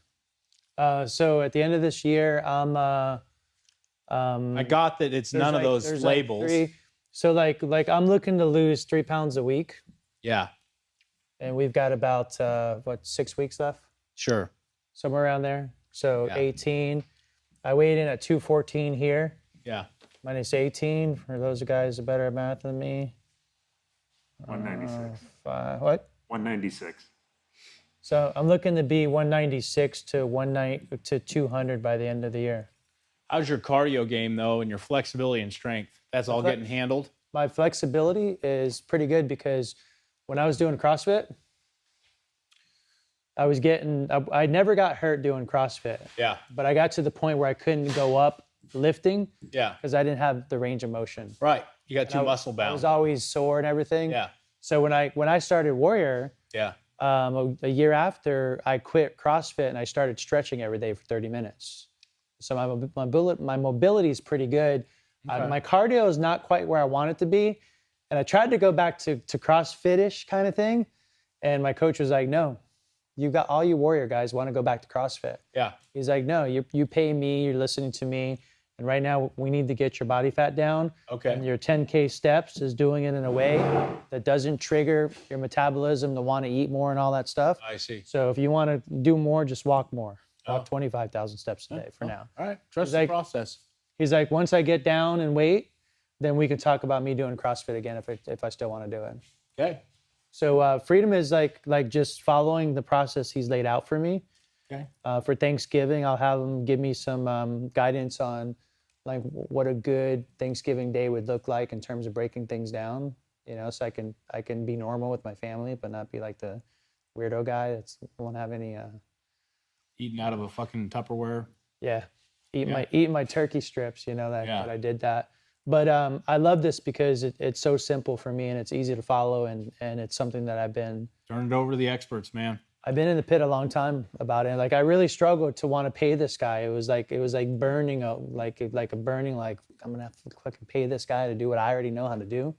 So at the end of this year, I got that it's there's none of like- those there's like labels. so like I'm looking to lose 3 pounds a week, Yeah, and we've got about 6 weeks left, sure. somewhere around there. So Yeah. 18. I weighed in at 214 here. Yeah. Minus 18 for those guys that are better at math than me. 196. What? 196. So I'm looking to be 196 to 200 by the end of the year. How's your cardio game though, and your flexibility and strength? That's all getting handled. My flexibility is pretty good because when I was doing CrossFit, I never got hurt doing CrossFit, Yeah. but I got to the point where I couldn't go up lifting Yeah. because I didn't have the range of motion. Right. You got too I muscle I bound. was always sore and everything. Yeah. So when I started Warrior, Yeah. a year after, I quit CrossFit and I started stretching every day for 30 minutes. So my mobility is pretty good. My cardio is not quite where I want it to be. And I tried to go back to CrossFit-ish kind of thing. And my coach was like, no, you got all you Warrior guys want to go back to CrossFit. Yeah. He's like, no, you pay me, you're listening to me. And right now we need to get your body fat down. Okay. And your 10K steps is doing it in a way that doesn't trigger your metabolism to want to eat more and all that stuff. I see. So if you want to do more, just walk more. Walk 25,000 steps a day for now. All right. Trust He's the like- process. He's like, once I get down and weight, then we can talk about me doing CrossFit again if I still want to do it. Okay. So freedom is like just following the process he's laid out for me. Okay. For Thanksgiving, I'll have him give me some guidance on like what a good Thanksgiving day would look like in terms of breaking things down. So I can be normal with my family, but not be like the weirdo guy that won't have any. Eating out of a fucking Tupperware. Eating my turkey strips. That I did that. But I love this because it's so simple for me and it's easy to follow and it's something that I've been Turn it over to the experts, man. in the pit a long time about it. Like I really struggled to want to pay this guy. It was like burning like a burning like I'm gonna have to fucking pay this guy to do what I already know how to do.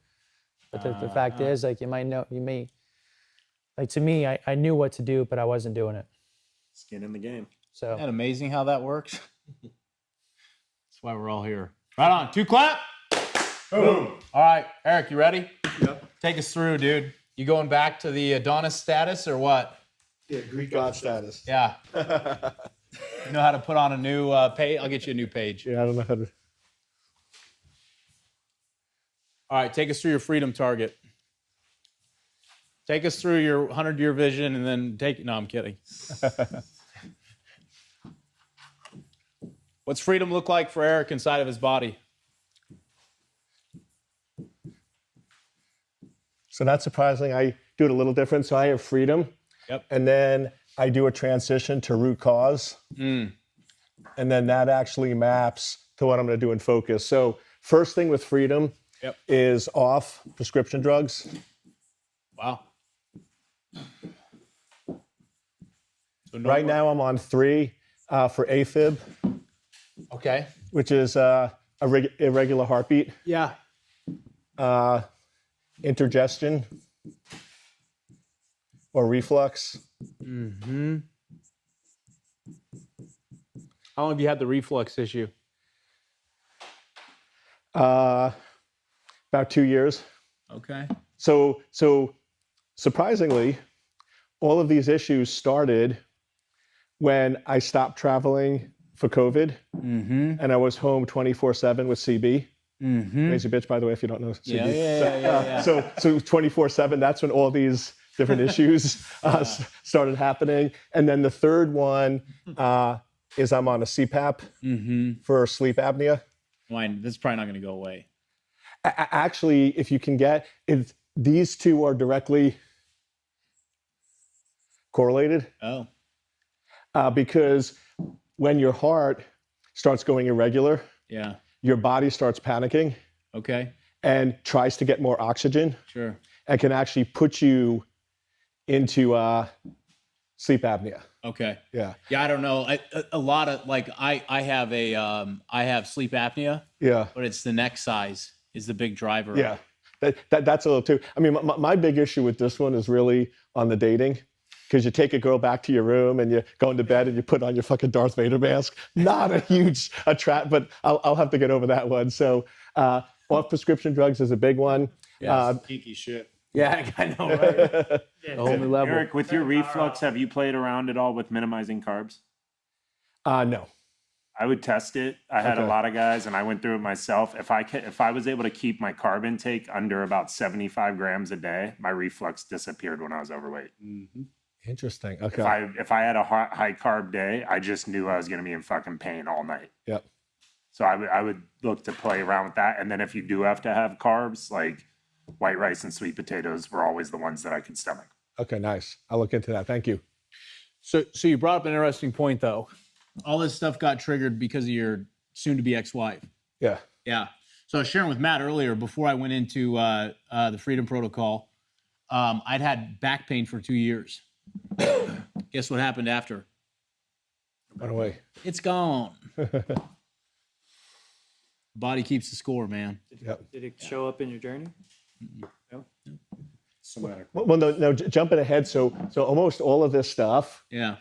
But the fact is like to me I knew what to do but I wasn't doing it. Skin in the game. So Isn't that amazing how that works? That's why we're all here. Right on. 2 clap. Boom. All right, Eric, you ready? Yep. Take us through, dude. You going back to the Adonis status or what? Yeah, Greek god status. Yeah. You know how to put on a new page? I'll get you a new page. Yeah, I don't know how to. All right, take us through your freedom target. Take us through your 100-year vision and then no, I'm kidding. What's freedom look like for Eric inside of his body? So not surprising, I do it a little different. So I have freedom. Yep. And then I do a transition to root cause. And then that actually maps to what I'm going to do in focus. So first thing with freedom Yep. is off prescription drugs. Wow. So no Right more- now, I'm on 3 for AFib, Okay. which is irregular heartbeat, Yeah. intergestion, or reflux. Mm-hmm. How long have you had the reflux issue? About 2 years. Okay. So surprisingly, all of these issues started when I stopped traveling for COVID, and I was home 24/7 with CB. Crazy bitch, by the way, if you don't know CB. Yeah. So 24/7. That's when all these different issues started happening. And then the third one is I'm on a CPAP for sleep apnea. Wine, this is probably not going to go away. Actually, if you can get it, these two are directly correlated. Oh. Because when your heart starts going irregular, Yeah. your body starts panicking Okay. and tries to get more oxygen Sure. and can actually put you into sleep apnea. Okay. Yeah. Yeah, I don't know. A lot of like I have I have sleep apnea, Yeah. but it's the neck size is the big driver. of Yeah. it. That's a little too. I mean, my big issue with this one is really on the dating. Because you take a girl back to your room and you go into bed and you put on your fucking Darth Vader mask. Not a huge attract, but I'll have to get over that one. So off prescription drugs is a big one. Kinky shit. Yeah, I know, right? A whole new level. Eric, with your reflux, have you played around at all with minimizing carbs? No. I would test it. I had a Okay. lot of guys, and I went through it myself. If I was able to keep my carb intake under about 75 grams a day, my reflux disappeared when I was overweight. Interesting. Okay. If I had a high carb day, I just knew I was going to be in fucking pain all night. Yep. So I would look to play around with that. And then if you do have to have carbs, like white rice and sweet potatoes were always the ones that I could stomach. Okay, nice. I'll look into that. Thank you. So you brought up an interesting point though. All this stuff got triggered because of your soon-to-be ex-wife. Yeah. Yeah. So I was sharing with Matt earlier before I went into the Freedom Protocol. I'd had back pain for 2 years. Guess what happened after? Run away. It's gone. Body keeps the score, man. Yep. Did it show up in your journey? Somatic. Well, no, jumping ahead. So almost all of this stuff Yeah.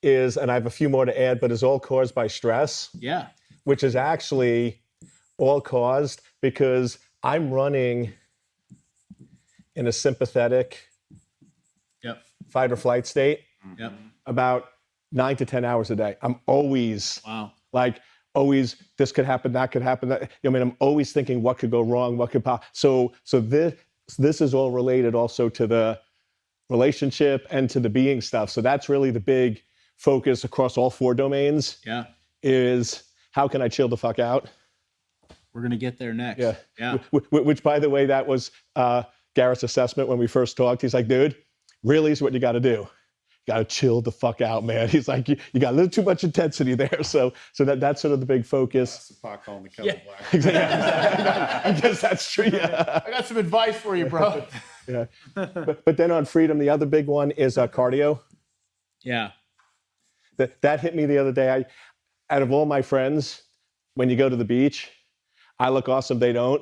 is, and I have a few more to add, but is all caused by stress, Yeah. which is actually all caused because I'm running in a sympathetic Yep. fight or flight state Yep. about 9 to 10 hours a day. I'm always Wow. like, this could happen, that could happen. I'm always thinking what could go wrong, what could pop. So this is all related also to the relationship and to the being stuff. So that's really the big focus across all 4 domains Yeah. is how can I chill the fuck out? We're gonna get there next. Yeah. Yeah. Which, by the way, that was Garrett's assessment when we first talked. He's like, dude, really is what you got to do. You got to chill the fuck out, man. He's like, you got a little too much intensity there. So that's sort of the big focus. That's the pot calling the kettle black. I guess that's true. Yeah. I got some advice for you, bro. Yeah. But then on Freedom, the other big one is cardio. Yeah. That hit me the other day. Out of all my friends, when you go to the beach, I look awesome, they don't.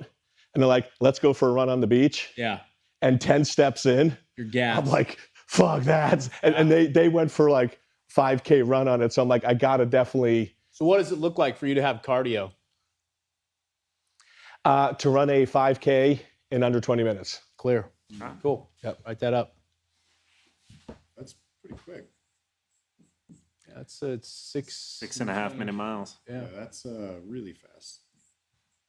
And they're like, let's go for a run on the beach. Yeah. And 10 steps in, You're gassed. I'm like, fuck that. And they went for like 5K run on it. So I'm like, I got to definitely. So what does it look like for you to have cardio? To run a 5K in under 20 minutes. Clear. Cool. Yep. Write that up. That's pretty quick. Yeah, it's 6.5 minute miles. Yeah, that's really fast.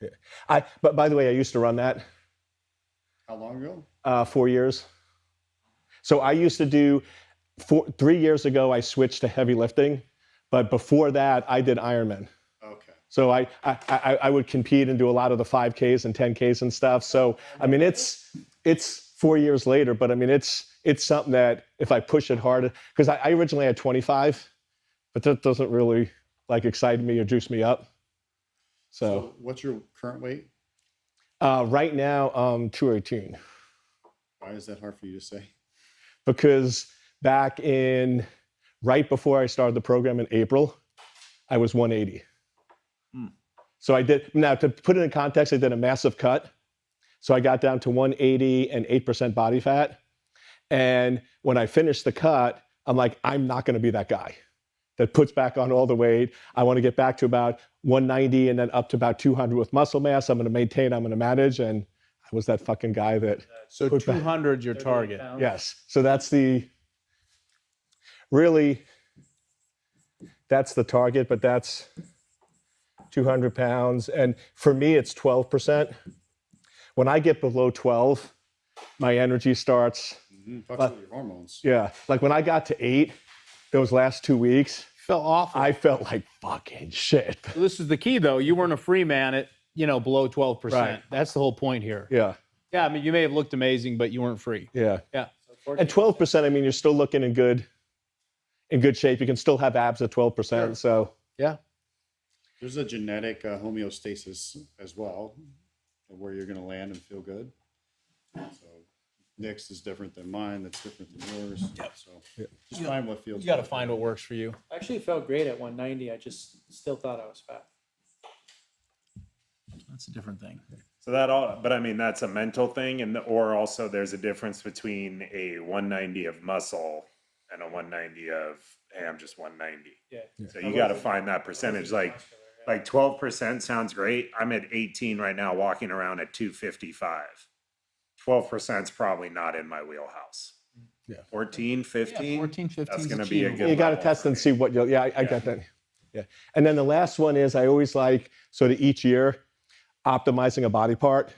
Yeah. But by the way, I used to run that How long ago? 4 years. So I used to do 3 years ago, I switched to heavy lifting. But before that, I did Ironman. Okay. So I would compete and do a lot of the 5Ks and 10Ks and stuff. So, I mean, it's 4 years later, but I mean, it's something that if I push it hard, because I originally had 25, but that doesn't really like excite me or juice me up. So What's your current weight? right now, 218. Why is that hard for you to say? Because right before I started the program in April, I was 180. So now to put it in context, I did a massive cut. So I got down to 180 and 8% body fat. And when I finished the cut, I'm like, I'm not going to be that guy that puts back on all the weight. I want to get back to about 190 and then up to about 200 with muscle mass. I'm going to maintain, I'm going to manage. And I was that fucking guy that. So put back- 200 's your target. Yes. So that's the target, but that's 200 pounds. And for me, it's 12%. When I get below 12, my energy starts. Fucks with your hormones. Yeah. Like when I got to 8, those last 2 weeks, Felt awful. I felt like fucking shit. So this is the key, though. You weren't a free man at, below 12%. Right. That's the whole point here. Yeah. Yeah, I mean, you may have looked amazing, but you weren't free. Yeah. Yeah. And 12%, I mean, you're still looking in good shape. You can still have abs at 12%. So Yeah. There's a genetic homeostasis as well, of where you're going to land and feel good. So Nick's is different than mine. That's different than yours. Yep. So just find what feels. You got to good. find what works for you. I actually felt great at 190. I just still thought I was fat. That's a different thing. So but I mean, that's a mental thing. Or also there's a difference between a 190 of muscle and a 190 of, hey, I'm just 190. Yeah. So you got to find that percentage. Like 12% sounds great. I'm at 18 right now, walking around at 255. 12% is probably not in my wheelhouse. Yeah. 14, 15. 14, 15 That's is going to be a achievable. good you got to level test for and me. see what I got that. Yeah. And then the last one is I always like sort of each year optimizing a body part.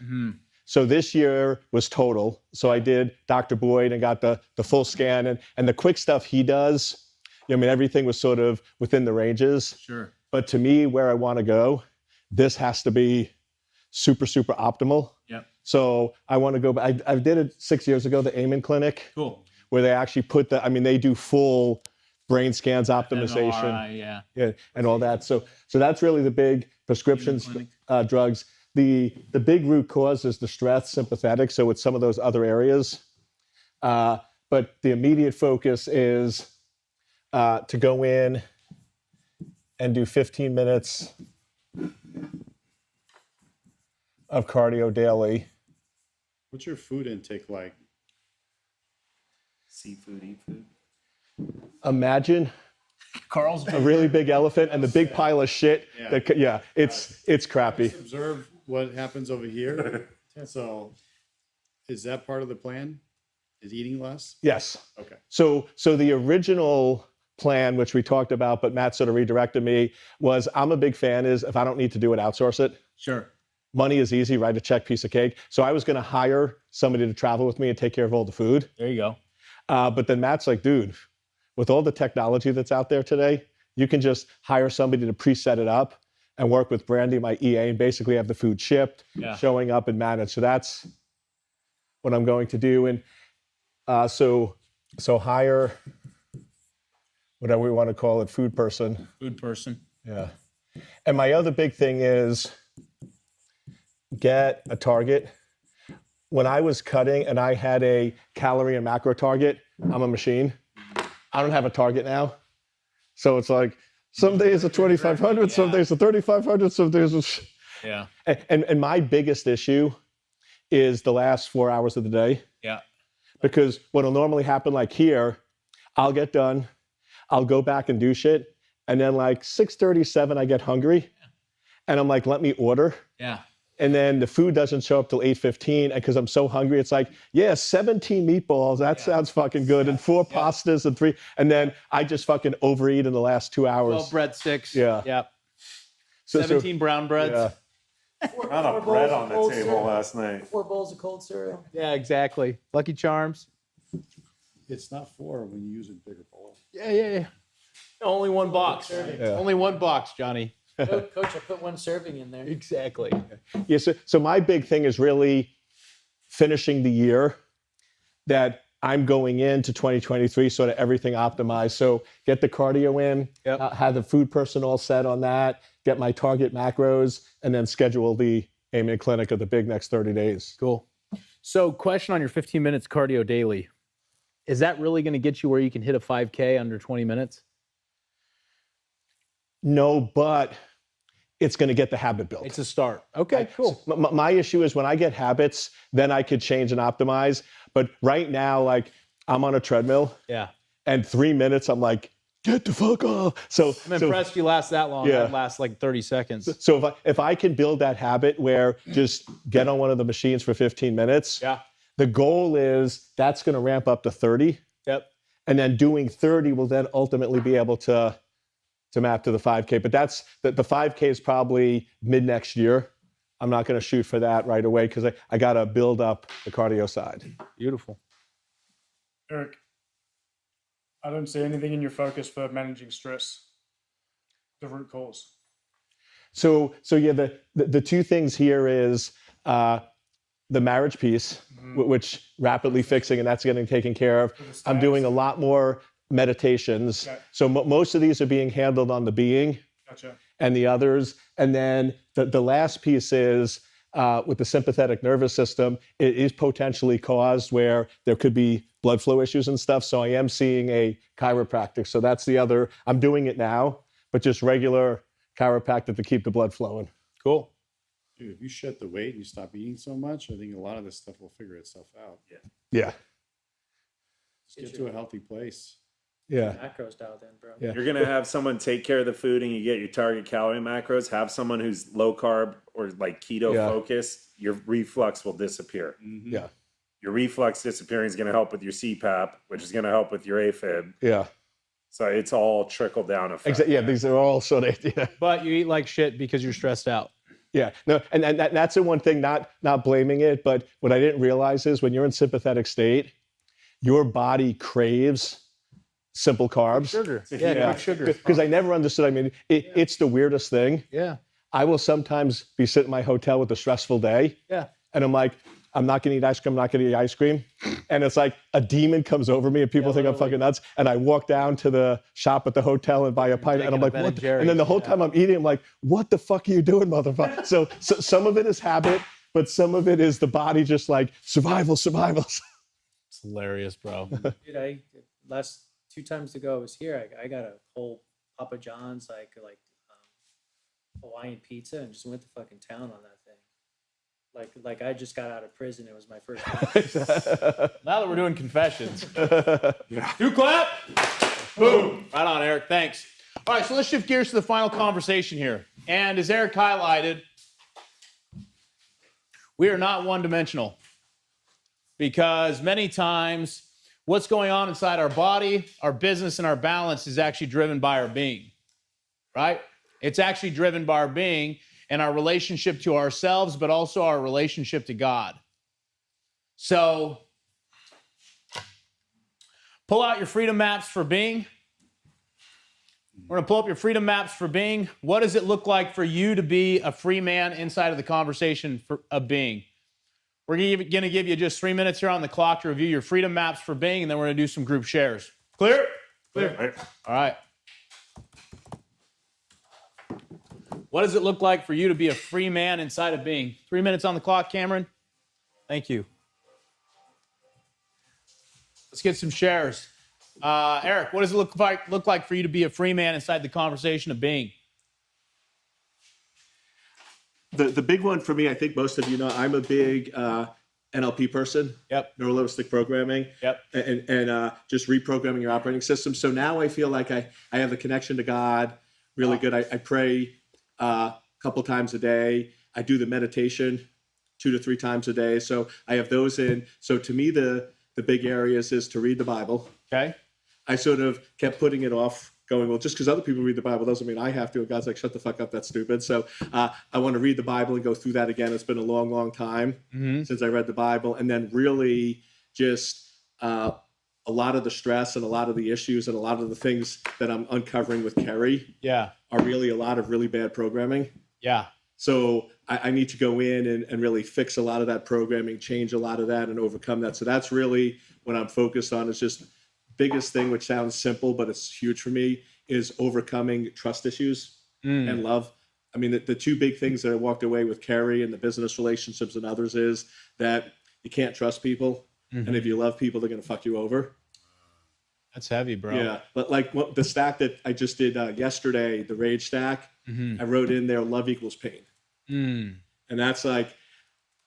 So this year was total. So I did Dr. Boyd and got the full scan and the quick stuff he does. I mean, everything was sort of within the ranges. Sure. But to me, where I want to go, this has to be super, super optimal. Yep. So I want to go back. I did it 6 years ago, the Amen Clinic, Cool. where they actually they do full brain scans optimization. MRI, yeah. And all that. So that's really the big prescriptions drugs. The big root cause is the stress sympathetic. So it's some of those other areas. But the immediate focus is to go in and do 15 minutes of cardio daily. What's your food intake like? Seafood, eat food. Imagine Carl's a really big elephant and the big pile of shit. It's crappy. Observe what happens over here. So is that part of the plan? Is eating less? Yes. Okay. So the original plan, which we talked about, but Matt sort of redirected me, was I'm a big fan is if I don't need to do it, outsource it. Sure. Money is easy, write a check, piece of cake. So I was going to hire somebody to travel with me and take care of all the food. There you go. But then Matt's like, dude, with all the technology that's out there today, you can just hire somebody to pre-set it up and work with Brandy, my EA, and basically have the food shipped, showing up and managed. So that's what I'm going to do. And so hire whatever we want to call it, food person. Food person. Yeah. And my other big thing is get a target. When I was cutting and I had a calorie and macro target, I'm a machine. I don't have a target now. So it's like some days are 2,500, some days are 3,500, some days are... Yeah. And my biggest issue is the last 4 hours of the day. Yeah. Because what'll normally happen, like here, I'll get done, I'll go back and do shit, and then like 6:37, I get hungry, and I'm like, let me order. Yeah. And then the food doesn't show up till 8:15, and because I'm so hungry, it's like, 17 meatballs, that sounds fucking good, and 4 pastas and 3, and then I just fucking overeat in the last 2 hours. 12 breadsticks. Yeah. Yep. So- 17 brown breads. Yeah. Not a bread on the table last night. 4 bowls of cold cereal. Yeah, exactly. Lucky Charms. It's not 4 when you use a bigger bowl. Yeah. Only one box. Only one box, Johnny. Coach, I put 1 serving in there. Exactly. Yeah, so my big thing is really finishing the year that I'm going into 2023, sort of everything optimized. So get the cardio in, have the food person all set on that, get my target macros, and then schedule the Amen Clinic of the big next 30 days. Cool. So, question on your 15 minutes cardio daily. Is that really going to get you where you can hit a 5K under 20 minutes? No, but it's going to get the habit built. It's a start. Okay, cool. My issue is when I get habits, then I could change and optimize. But right now, like I'm on a treadmill, Yeah. and 3 minutes, I'm like, get the fuck off. So I'm impressed you last that long. Yeah. That lasts like 30 seconds. So if I can build that habit where just get on one of the machines for 15 minutes, Yeah. the goal is that's going to ramp up to 30. Yep. And then doing 30 will then ultimately be able to map to the 5K. But that's the 5K is probably mid next year. I'm not going to shoot for that right away because I got to build up the cardio side. Beautiful. Eric, I don't see anything in your focus for managing stress. The root cause. So yeah, the two things here is the marriage piece, which rapidly fixing, and that's getting taken care of. I'm doing a lot more meditations. Okay. So most of these are being handled on the being Gotcha. and the others. And then the last piece is with the sympathetic nervous system, it is potentially caused where there could be blood flow issues and stuff. So I am seeing a chiropractic. So that's the other, I'm doing it now, but just regular chiropractic to keep the blood flowing. Cool. Dude, if you shed the weight and you stop eating so much, I think a lot of this stuff will figure itself out. Yeah. Just get to a healthy place. Yeah. Macros dialed in, bro. Yeah. You're gonna have someone take care of the food, and you get your target calorie macros. Have someone who's low carb or like keto Yeah. focused. Your reflux will disappear. Yeah. Your reflux disappearing is going to help with your CPAP, which is going to help with your AFib. Yeah. So it's all trickle down effect. Exactly. Yeah. These are all sort of, yeah. But you eat like shit because you're stressed out. Yeah, no, and that's the one thing, not blaming it, but what I didn't realize is when you're in sympathetic state, your body craves simple carbs. Sugar. Yeah, quick sugar. Because I never understood. I mean, it's the weirdest thing. Yeah. I will sometimes be sitting in my hotel with a stressful day, Yeah. and I'm like, I'm not gonna eat ice cream, I'm not gonna eat ice cream. And it's like a demon comes over me and people think I'm fucking nuts. And I walk down to the shop at the hotel and buy a pint and I'm like, what? And then the whole time I'm eating, I'm like, what the fuck are you doing, motherfucker? So some of it is habit, but some of it is the body just like survival. It's hilarious, bro. Dude, last 2 times ago I was here, I got a whole Papa John's Hawaiian pizza and just went to fucking town on that thing. Like I just got out of prison. It was my first time. Now that we're doing confessions. Do clap. Boom. Right on, Eric. Thanks. All right, so let's shift gears to the final conversation here. And as Eric highlighted, we are not one-dimensional because many times what's going on inside our body, our business, and our balance is actually driven by our being, right? It's actually driven by our being and our relationship to ourselves, but also our relationship to God. So pull out your freedom maps for being. We're going to pull up your freedom maps for being. What does it look like for you to be a free man inside of the conversation of being? We're going to give you just 3 minutes here on the clock to review your freedom maps for being, and then we're going to do some group shares. Clear? Clear. All right. What does it look like for you to be a free man inside of being? 3 minutes on the clock, Cameron. Thank you. Let's get some shares. Eric, what does it look like for you to be a free man inside the conversation of being? The big one for me, I think most of you know, I'm a big NLP person. Yep. Neuro-linguistic programming. Yep. And just reprogramming your operating system. So now I feel like I have the connection to God really good. I pray a couple times a day. I do the meditation 2 to 3 times a day. So I have those in. So to me, the big areas is to read the Bible. Okay. I sort of kept putting it off, going, well, just because other people read the Bible doesn't mean I have to. And God's like, shut the fuck up, that's stupid. So I want to read the Bible and go through that again. It's been a long, long time since I read the Bible. And then really just a lot of the stress and a lot of the issues and a lot of the things that I'm uncovering with Kerry are really a lot of really bad programming. Yeah. So I need to go in and really fix a lot of that programming, change a lot of that and overcome that. So that's really what I'm focused on. Is just biggest thing, which sounds simple, but it's huge for me, is overcoming trust issues and love. I mean, the 2 big things that I walked away with Kerry and the business relationships and others is that you can't trust people. And if you love people, they're going to fuck you over. That's heavy, bro. Yeah. But like the stack that I just did yesterday, the rage stack, I wrote in there, love equals pain. And that's like,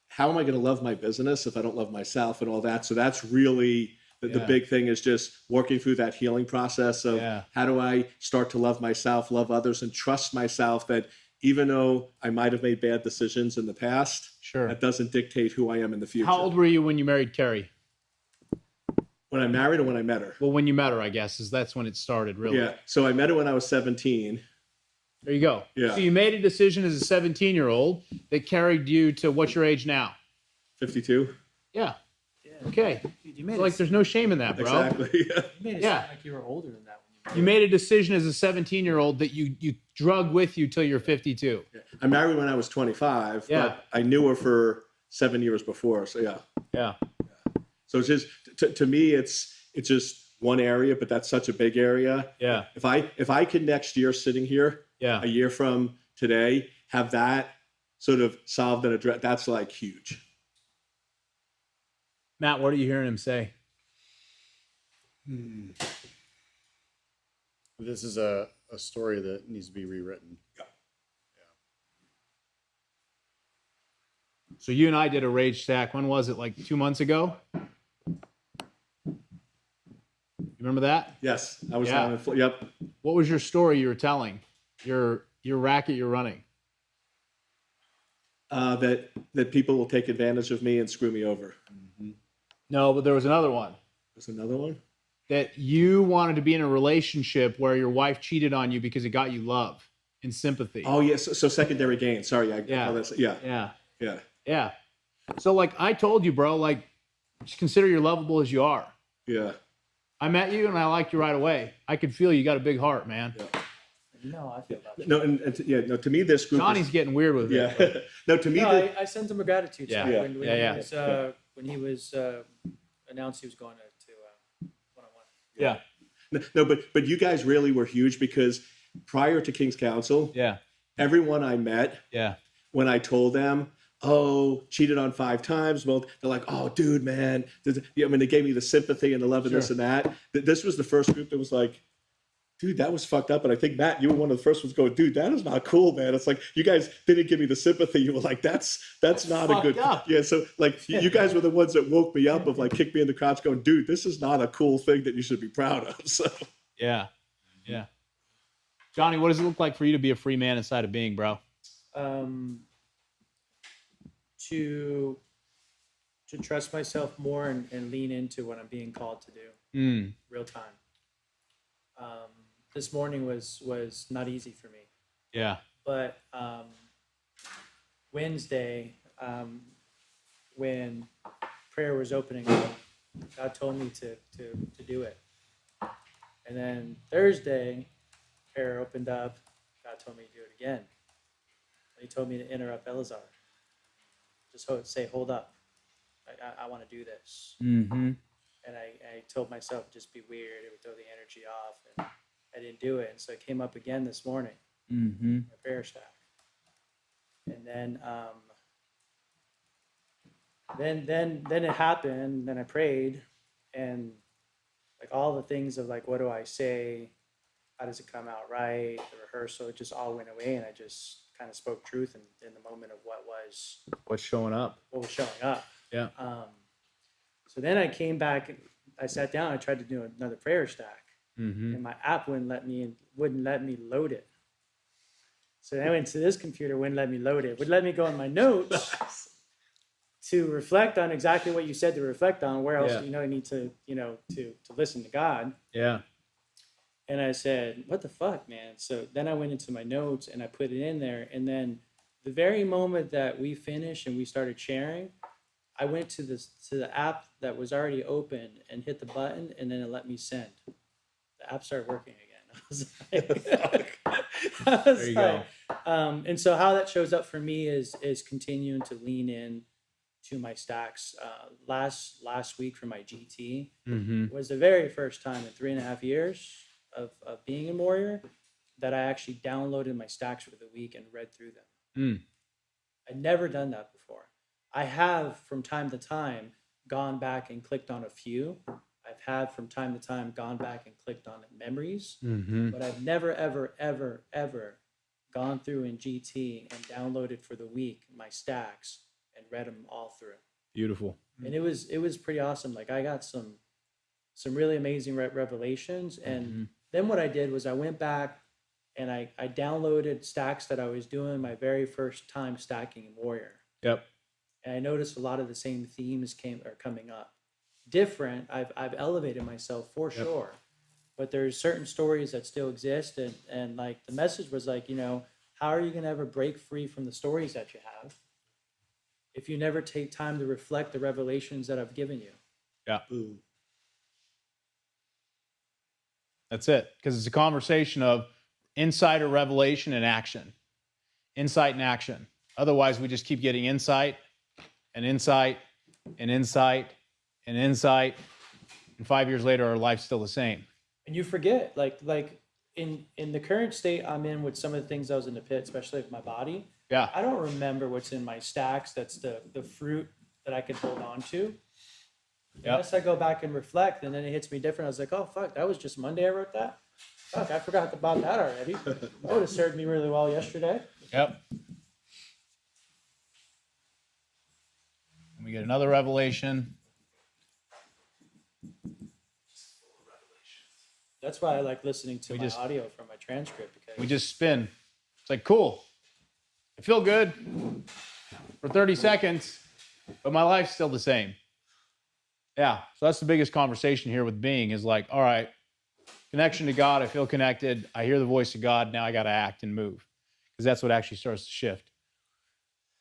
how am I going to love my business if I don't love myself and all that? So that's really the big thing, is just working through that healing process of how do I start to love myself, love others, and trust myself that even though I might have made bad decisions in the past, that doesn't dictate who I am in the future. How old were you when you married Carrie? When I married or when I met her? Well, when you met her, I guess, that's when it started, really. Yeah. So I met her when I was 17. There you go. Yeah. So you made a decision as a 17-year-old that carried you to what's your age now? 52. Yeah. Okay. You made So, like, there's no shame in that, bro. Exactly. You made it Yeah. sound like you were older than that when You made a decision as a 17-year-old that you drug with you till you're 52. I married when I was 25, but I knew her for 7 years before. So yeah. Yeah. So it's just, to me, it's just one area, but that's such a big area. Yeah. If I could next year sitting here, a year from today, have that sort of solved and addressed, that's like huge. Matt, what are you hearing him say? This is a story that needs to be rewritten. So you and I did a rage stack. When was it? Like 2 months ago? You remember that? Yes. I was on it. Yep. What was your story you were telling? Your racket you're running? That people will take advantage of me and screw me over. No, but there was another one. There's another one? That you wanted to be in a relationship where your wife cheated on you because it got you love and sympathy. Oh, yes. So secondary gain. Sorry. Yeah. So, like, I told you, bro, like, just consider you're lovable as you are. Yeah. I met you and I liked you right away. I could feel you got a big heart, man. Yeah. No, I feel that. No, to me, this group. Johnny's getting weird with it. Yeah. No, to me, No, I sent him a gratitude. Yeah. When he was announced he was going to one-on-one. Yeah. No, but you guys really were huge, because prior to King's Council, everyone I met, when I told them, oh, cheated on 5 times, well, they're like, oh, dude, man. I mean, they gave me the sympathy and the love and this and that. This was the first group that was like, dude, that was fucked up. And I think, Matt, you were one of the first ones going, dude, that is not cool, man. It's like, you guys didn't give me the sympathy. You were like, that's not a good. up. Yeah. So like, you guys were the ones that woke me up, of like, kicked me in the crotch going, dude, this is not a cool thing that you should be proud of. So Yeah. Johnny, what does it look like for you to be a free man inside of being, bro? To trust myself more and lean into what I'm being called to do. Real time. This morning was not easy for me. Yeah. But Wednesday, when prayer was opening up, God told me to do it. And then Thursday, prayer opened up. God told me to do it again. He told me to interrupt Eleazar. Just say, hold up. I want to do this. Mm-hmm. And I told myself, just be weird. It would throw the energy off. And I didn't do it. And so it came up again this morning. Mm-hmm. My prayer stack. And then it happened. Then I prayed, and like all the things of like, what do I say? How does it come out right? The rehearsal, it just all went away, and I just kind of spoke truth in the moment of What's showing up? what was showing up. Yeah. So then I came back. I sat down. I tried to do another prayer stack, Mm-hmm. and my app wouldn't let me load it. So then I went to this computer, wouldn't let me load it. Would let me go in my notes to reflect on exactly what you said to reflect on. Where else you need to to listen to God. Yeah. And I said, what the fuck, man? So then I went into my notes and I put it in there. And then the very moment that we finished and we started sharing, I went to the app that was already open and hit the button, and then it let me send. The app started working again. I was like, There you go. And so how that shows up for me is continuing to lean in to my stacks. Last week for my GT Mm-hmm. was the very first time in 3.5 years of being in Warrior that I actually downloaded my stacks for the week and read through them. I'd never done that before. I have from time to time gone back and clicked on a few. I've had from time to time gone back and clicked on memories, but I've never, ever, ever, ever gone through in GT and downloaded for the week my stacks and read them all through. Beautiful. And it was pretty awesome. Like I got some really amazing revelations. And then what I did was I went back and I downloaded stacks that I was doing my very first time stacking in Warrior. Yep. And I noticed a lot of the same themes are coming up. Different. I've elevated myself for sure, but there's certain stories that still exist. And like the message was like, you know, how are you gonna ever break free from the stories that you have if you never take time to reflect the revelations that I've given you? Yeah. That's it. Because it's a conversation of insight or revelation and action. Insight and action. Otherwise, we just keep getting insight and insight and insight and insight. And 5 years later, our life's still the same. And you forget, like in the current state I'm in with some of the things I was in the pit, especially with my body. Yeah. I don't remember what's in my stacks. That's the fruit that I can hold on to. Unless I go back and reflect, and then it hits me different. I was like, oh, fuck, that was just Monday I wrote that? Fuck, I forgot about that already. That would have served me really well yesterday. Yep. And we get another revelation. That's why I like listening to We my just- audio from my transcript. Because We just spin. It's like, cool. I feel good for 30 seconds, but my life's still the same. Yeah. So that's the biggest conversation here with being is like, all right, connection to God. I feel connected. I hear the voice of God. Now I got to act and move because that's what actually starts to shift.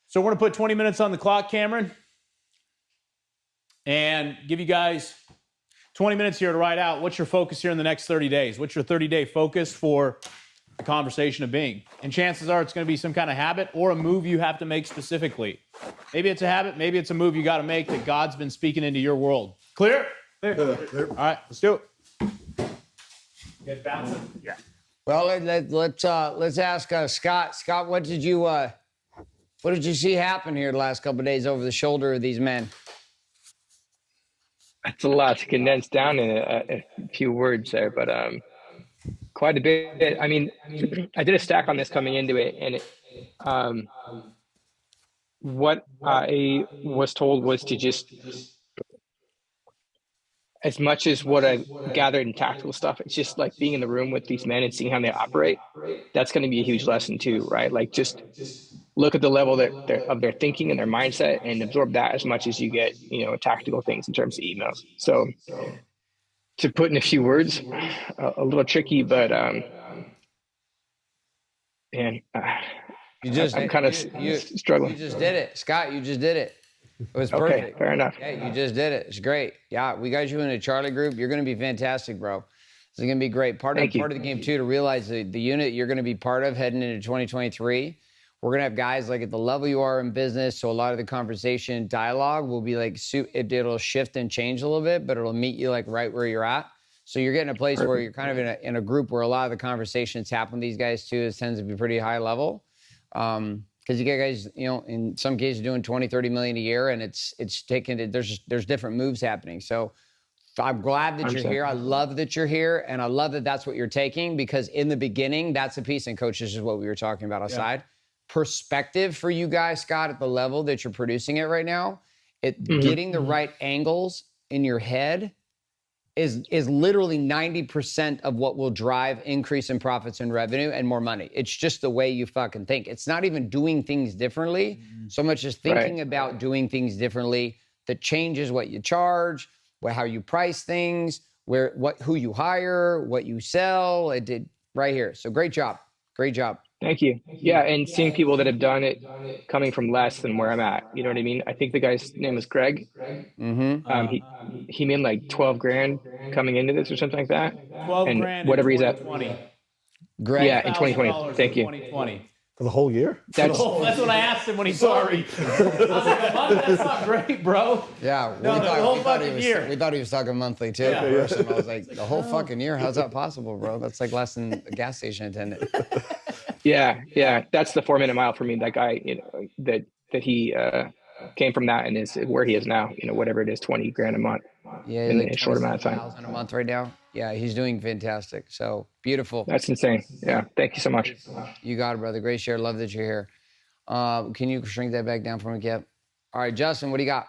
So we're going to put 20 minutes on the clock, Cameron, and give you guys 20 minutes here to write out what's your focus here in the next 30 days. What's your 30-day focus for the conversation of being? And chances are it's going to be some kind of habit or a move you have to make specifically. Maybe it's a habit. Maybe it's a move you got to make that God's been speaking into your world. Clear? Clear. All right, let's do it. You guys bouncing? Yeah. Well, let's ask Scott. Scott, what did you see happen here the last couple of days over the shoulder of these men? That's a lot to condense down in a few words there, but quite a bit. I mean, I did a stack on this coming into it, and what I was told was to just, as much as what I gathered in tactical stuff, it's just like being in the room with these men and seeing how they operate. That's going to be a huge lesson too, right? Like just look at the level of their thinking and their mindset and absorb that as much as you get, tactical things in terms of emails. So to put in a few words, a little tricky, but I'm kind of struggling. You just did it, Scott. You just did it. It was perfect. Okay, fair enough. Yeah, you just did it. It's great. Yeah, we got you in a Charlie group. You're going to be fantastic, bro. This is going to be great. Part of the game too, to realize the unit you're going to be part of heading into 2023. We're going to have guys like at the level you are in business. So a lot of the conversation dialogue will be like, it'll shift and change a little bit, but it'll meet you like right where you're at. So you're getting a place where you're kind of in a group where a lot of the conversations happen with these guys too. It tends to be pretty high level. Because you get guys, in some cases doing 20, 30 million a year, and it's taking, there's different moves happening. So I'm glad that you're here. I love that you're here, and I love that that's what you're taking, because in the beginning, that's a piece, and coach, this is what we were talking about aside. Yeah. Perspective for you guys, Scott, at the level that you're producing it right now, getting the right angles in your head is literally 90% of what will drive increase in profits and revenue and more money. It's just the way you fucking think. It's not even doing things differently so much as thinking about doing things differently that changes what you charge, how you price things, who you hire, what you sell. It did right here. So great job. Great job. Thank you. Yeah, and seeing people that have done it coming from less than where I'm at. You know what I mean? I think the guy's name was Greg. Mm-hmm. He made like 12 grand coming into this or something like that. 12 and grand whatever in he's at. 2020. Greg, yeah, in 2020. Thank you. 2020. For the whole year? That's what I asked him when he saw me. I was like, a month? That's not great, bro. Yeah. No, the whole fucking year. We thought he was talking monthly too. Yeah. I was like, the whole fucking year? How's that possible, bro? That's like less than a gas station attendant. Yeah. That's the 4 minute mile for me. That guy, that he came from that and is where he is now. You know, whatever it is, 20 grand a month Yeah, in like a short amount of time. 27,000 a month right now. Yeah, he's doing fantastic. So beautiful. That's insane. Yeah, thank you so much. You got it, brother. Great share. Love that you're here. Can you shrink that back down for me, Cap? All right, Justin, what do you got?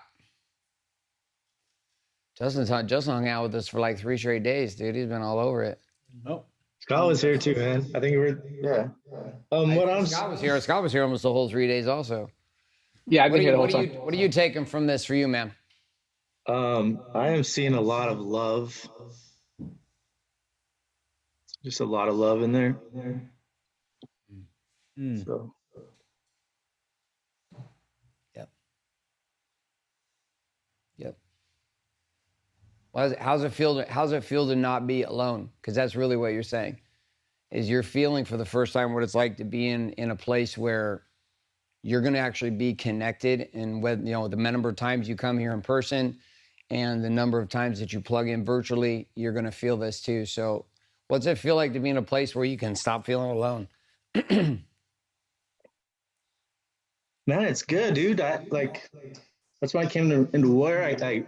Justin hung out with us for like 3 straight days, dude. He's been all over it. Oh, Scott was here too, man. I think Scott was here. Scott was here almost the whole 3 days, also. Yeah, I've been here the whole time. What are you taking from this for you, man? I am seeing a lot of love. Just a lot of love in there. So. Yep. Well, how's it feel to not be alone? Because that's really what you're saying. Is you're feeling for the first time what it's like to be in a place where you're going to actually be connected, and with, you know, the number of times you come here in person and the number of times that you plug in virtually, you're going to feel this too. So what's it feel like to be in a place where you can stop feeling alone? Man, it's good, dude. That's why I came into Warrior. I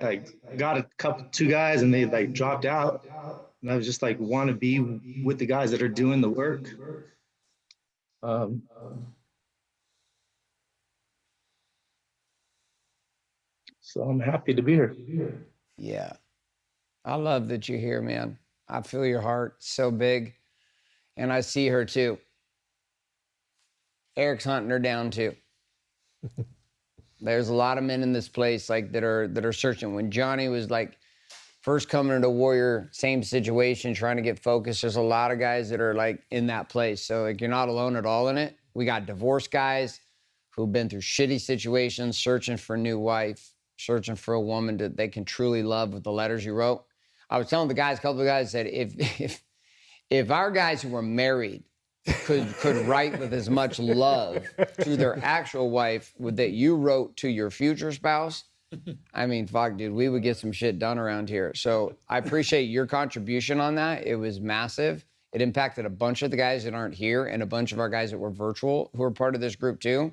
got 2 guys and they like dropped out. And I was just like, want to be with the guys that are doing the work. So I'm happy to be here. Yeah. I love that you're here, man. I feel your heart so big. And I see her too. Eric's hunting her down too. There's a lot of men in this place like that are searching. When Johnny was like first coming into Warrior, same situation, trying to get focused. There's a lot of guys that are like in that place. So like you're not alone at all in it. We got divorced guys who've been through shitty situations, searching for a new wife, searching for a woman that they can truly love with the letters you wrote. I was telling the guys, a couple of guys said, if our guys who were married could write with as much love to their actual wife that you wrote to your future spouse, I mean, fuck, dude, we would get some shit done around here. So I appreciate your contribution on that. It was massive. It impacted a bunch of the guys that aren't here and a bunch of our guys that were virtual who are part of this group too.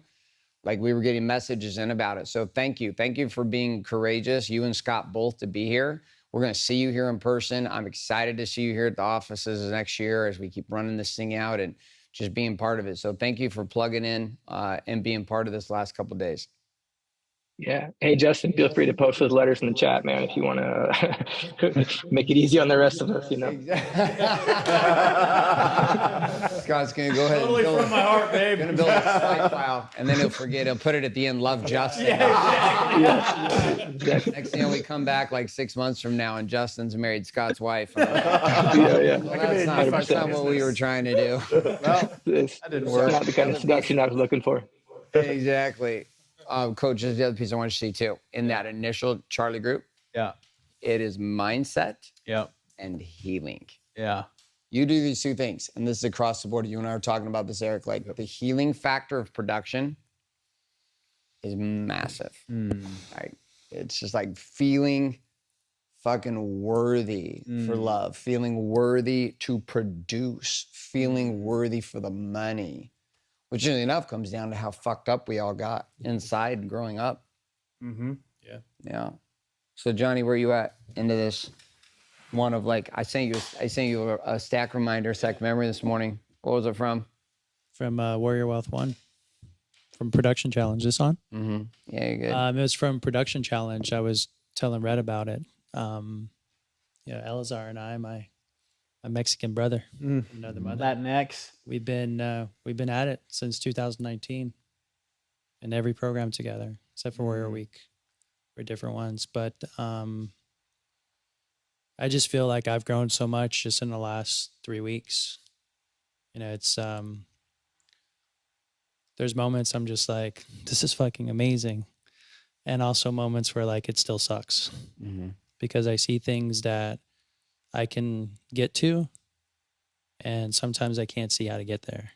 Like we were getting messages in about it. So thank you. Thank you for being courageous, you and Scott both, to be here. We're going to see you here in person. I'm excited to see you here at the offices next year as we keep running this thing out and just being part of it. So thank you for plugging in and being part of this last couple of days. Yeah. Hey, Justin, feel free to post those letters in the chat, man, if you want to make it easy on the rest of us, you know. Scott's going to go ahead Totally and build from my heart, babe. Going to build a slide file, and then he'll forget. He'll put it at the end, love Justin. Next thing we come back like 6 months from now, and Justin's married Scott's wife. Like, well, that's not what we were trying to do. Well, that didn't work. Not the kind of seduction I was looking for. Exactly. Coach, this is the other piece I want you to see too. In that initial Charlie group, it is mindset and healing. Yeah. You do these 2 things, and this is across the board. You and I were talking about this, Eric. Like the healing factor of production is massive. Like it's just like feeling fucking worthy for love, feeling worthy to produce, feeling worthy for the money. Which, interestingly enough, comes down to how fucked up we all got inside growing up. Yeah. Yeah. So, Johnny, where you at into this? One of like, I sent you a stack reminder, stack memory this morning. What was it from? From Warrior Wealth One, from Production Challenge. This on? Mm-hmm. Yeah, you're good. It was from Production Challenge. I was telling Red about it. Elazar and I, my Mexican brother, another mother. Latinx. We've been at it since 2019, in every program together, except for Warrior Week, for different ones. But I just feel like I've grown so much just in the last 3 weeks. You know, it's there's moments I'm just like, this is fucking amazing, and also moments where like it still sucks because I see things that I can get to, and sometimes I can't see how to get there.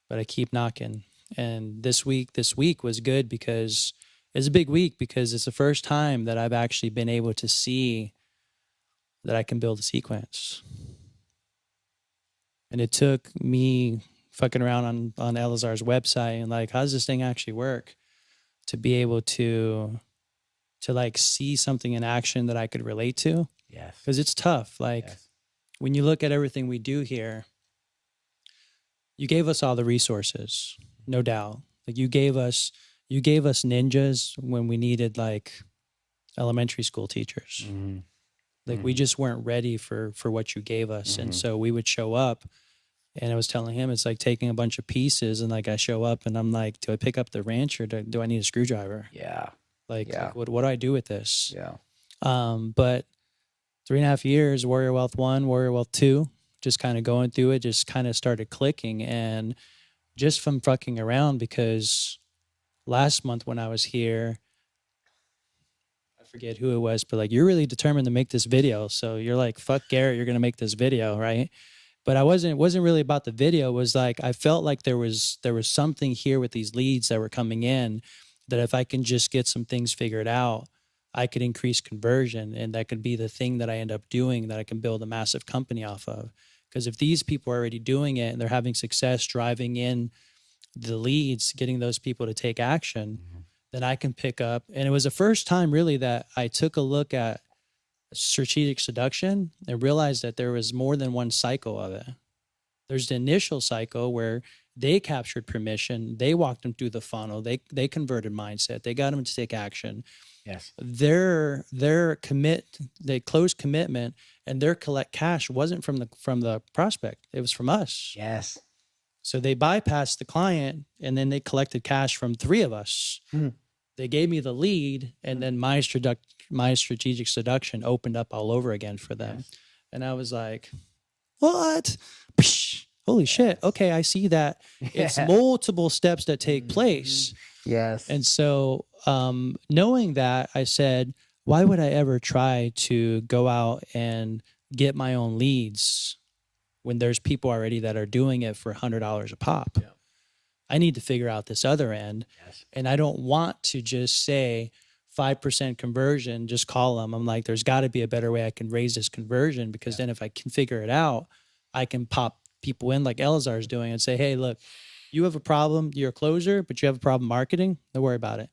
But I keep knocking. And this week was good because it's a big week, because it's the first time that I've actually been able to see that I can build a sequence. And it took me fucking around on Elazar's website and like, how does this thing actually work? to be able to like see something in action that I could relate to. Yes. Because it's tough. Like when you look at everything we do here, you gave us all the resources, no doubt. Like you gave us ninjas when we needed like elementary school teachers. Like we just weren't ready for what you gave us. And so we would show up, and I was telling him it's like taking a bunch of pieces, and like I show up and I'm like, do I pick up the wrench or do I need a screwdriver? Yeah. Like what do I do with this? Yeah. But 3.5 years, Warrior Wealth 1, Warrior Wealth 2, just kind of going through it, just kind of started clicking. And just from fucking around, because last month when I was here, I forget who it was, but like, you're really determined to make this video. So you're like, fuck Garrett, you're going to make this video. Right. But it wasn't really about the video. It was like, I felt like there was something here with these leads that were coming in, that if I can just get some things figured out, I could increase conversion, and that could be the thing that I end up doing, that I can build a massive company off of. Because if these people are already doing it and they're having success driving in the leads, getting those people to take action, then I can pick up. And it was the first time really that I took a look at strategic seduction and realized that there was more than one cycle of it. There's the initial cycle where they captured permission, they walked them through the funnel, they converted mindset, they got them to take action. Yes. Their they closed commitment, and their collect cash wasn't from the prospect. It was from us. Yes. So they bypassed the client, and then they collected cash from 3 of us. They gave me the lead, and then my strategic seduction opened up all over again for them. And I was like, what? Psh, holy shit. Okay, I see that. It's multiple steps that take place. Yes. And so knowing that, I said, why would I ever try to go out and get my own leads when there's people already that are doing it for $100 a pop? Yeah. I need to figure out this other end. Yes. And I don't want to just say 5% conversion, just call them. I'm like, there's got to be a better way I can raise this conversion, because then if I can figure it out, I can pop people in like Elazar is doing and say, hey, look, you have a problem, you're a closer, but you have a problem marketing, don't worry about it.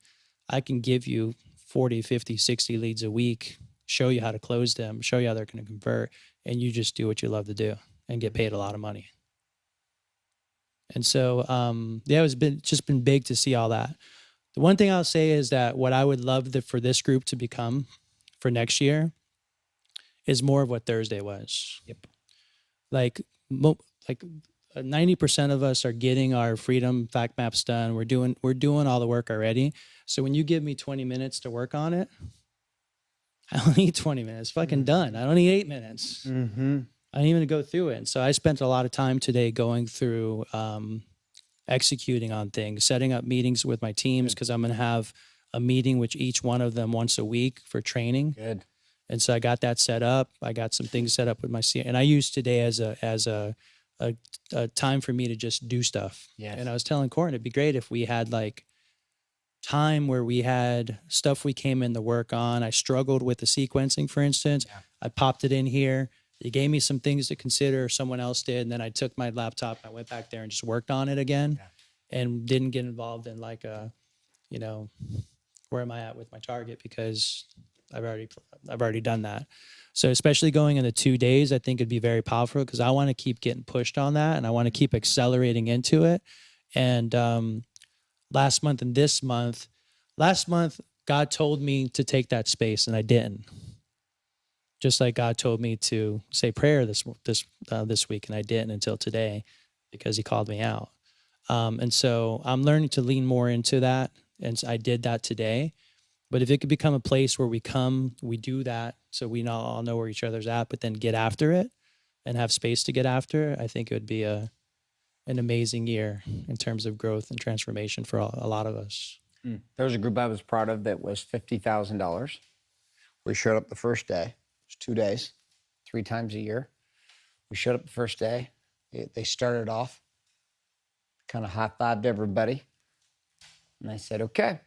I can give you 40, 50, 60 leads a week, show you how to close them, show you how they're going to convert, and you just do what you love to do and get paid a lot of money. And so, it's been big to see all that. The one thing I'll say is that what I would love for this group to become for next year is more of what Thursday was. Yep. Like 90% of us are getting our freedom fact maps done. We're doing all the work already. So when you give me 20 minutes to work on it, I don't need 20 minutes. Fucking done. I don't need 8 minutes. I didn't even go through it. And so I spent a lot of time today going through executing on things, setting up meetings with my teams, because I'm going to have a meeting with each one of them once a week for training. Good. And so I got that set up. I got some things set up with my and I used today as a time for me to just do stuff. Yes. And I was telling Corin, it'd be great if we had like time where we had stuff we came in to work on. I struggled with the sequencing, for instance. Yeah. I popped it in here. They gave me some things to consider, someone else did, and then I took my laptop, I went back there and just worked on it again, and didn't get involved in like where am I at with my target, because I've already done that. So especially going into 2 days, I think it'd be very powerful, because I want to keep getting pushed on that, and I want to keep accelerating into it. And last month and this month, God told me to take that space, and I didn't. Just like God told me to say prayer this week, and I didn't until today, because He called me out. And so I'm learning to lean more into that, and so I did that today. But if it could become a place where we do that, so we all know where each other's at, but then get after it and have space to get after it, I think it would be an amazing year in terms of growth and transformation for a lot of us. There was a group I was proud of that was $50,000. We showed up the first day. 2 days, 3 times a year. We showed up the first day. They started off, kind of high-fived everybody. And I said, okay,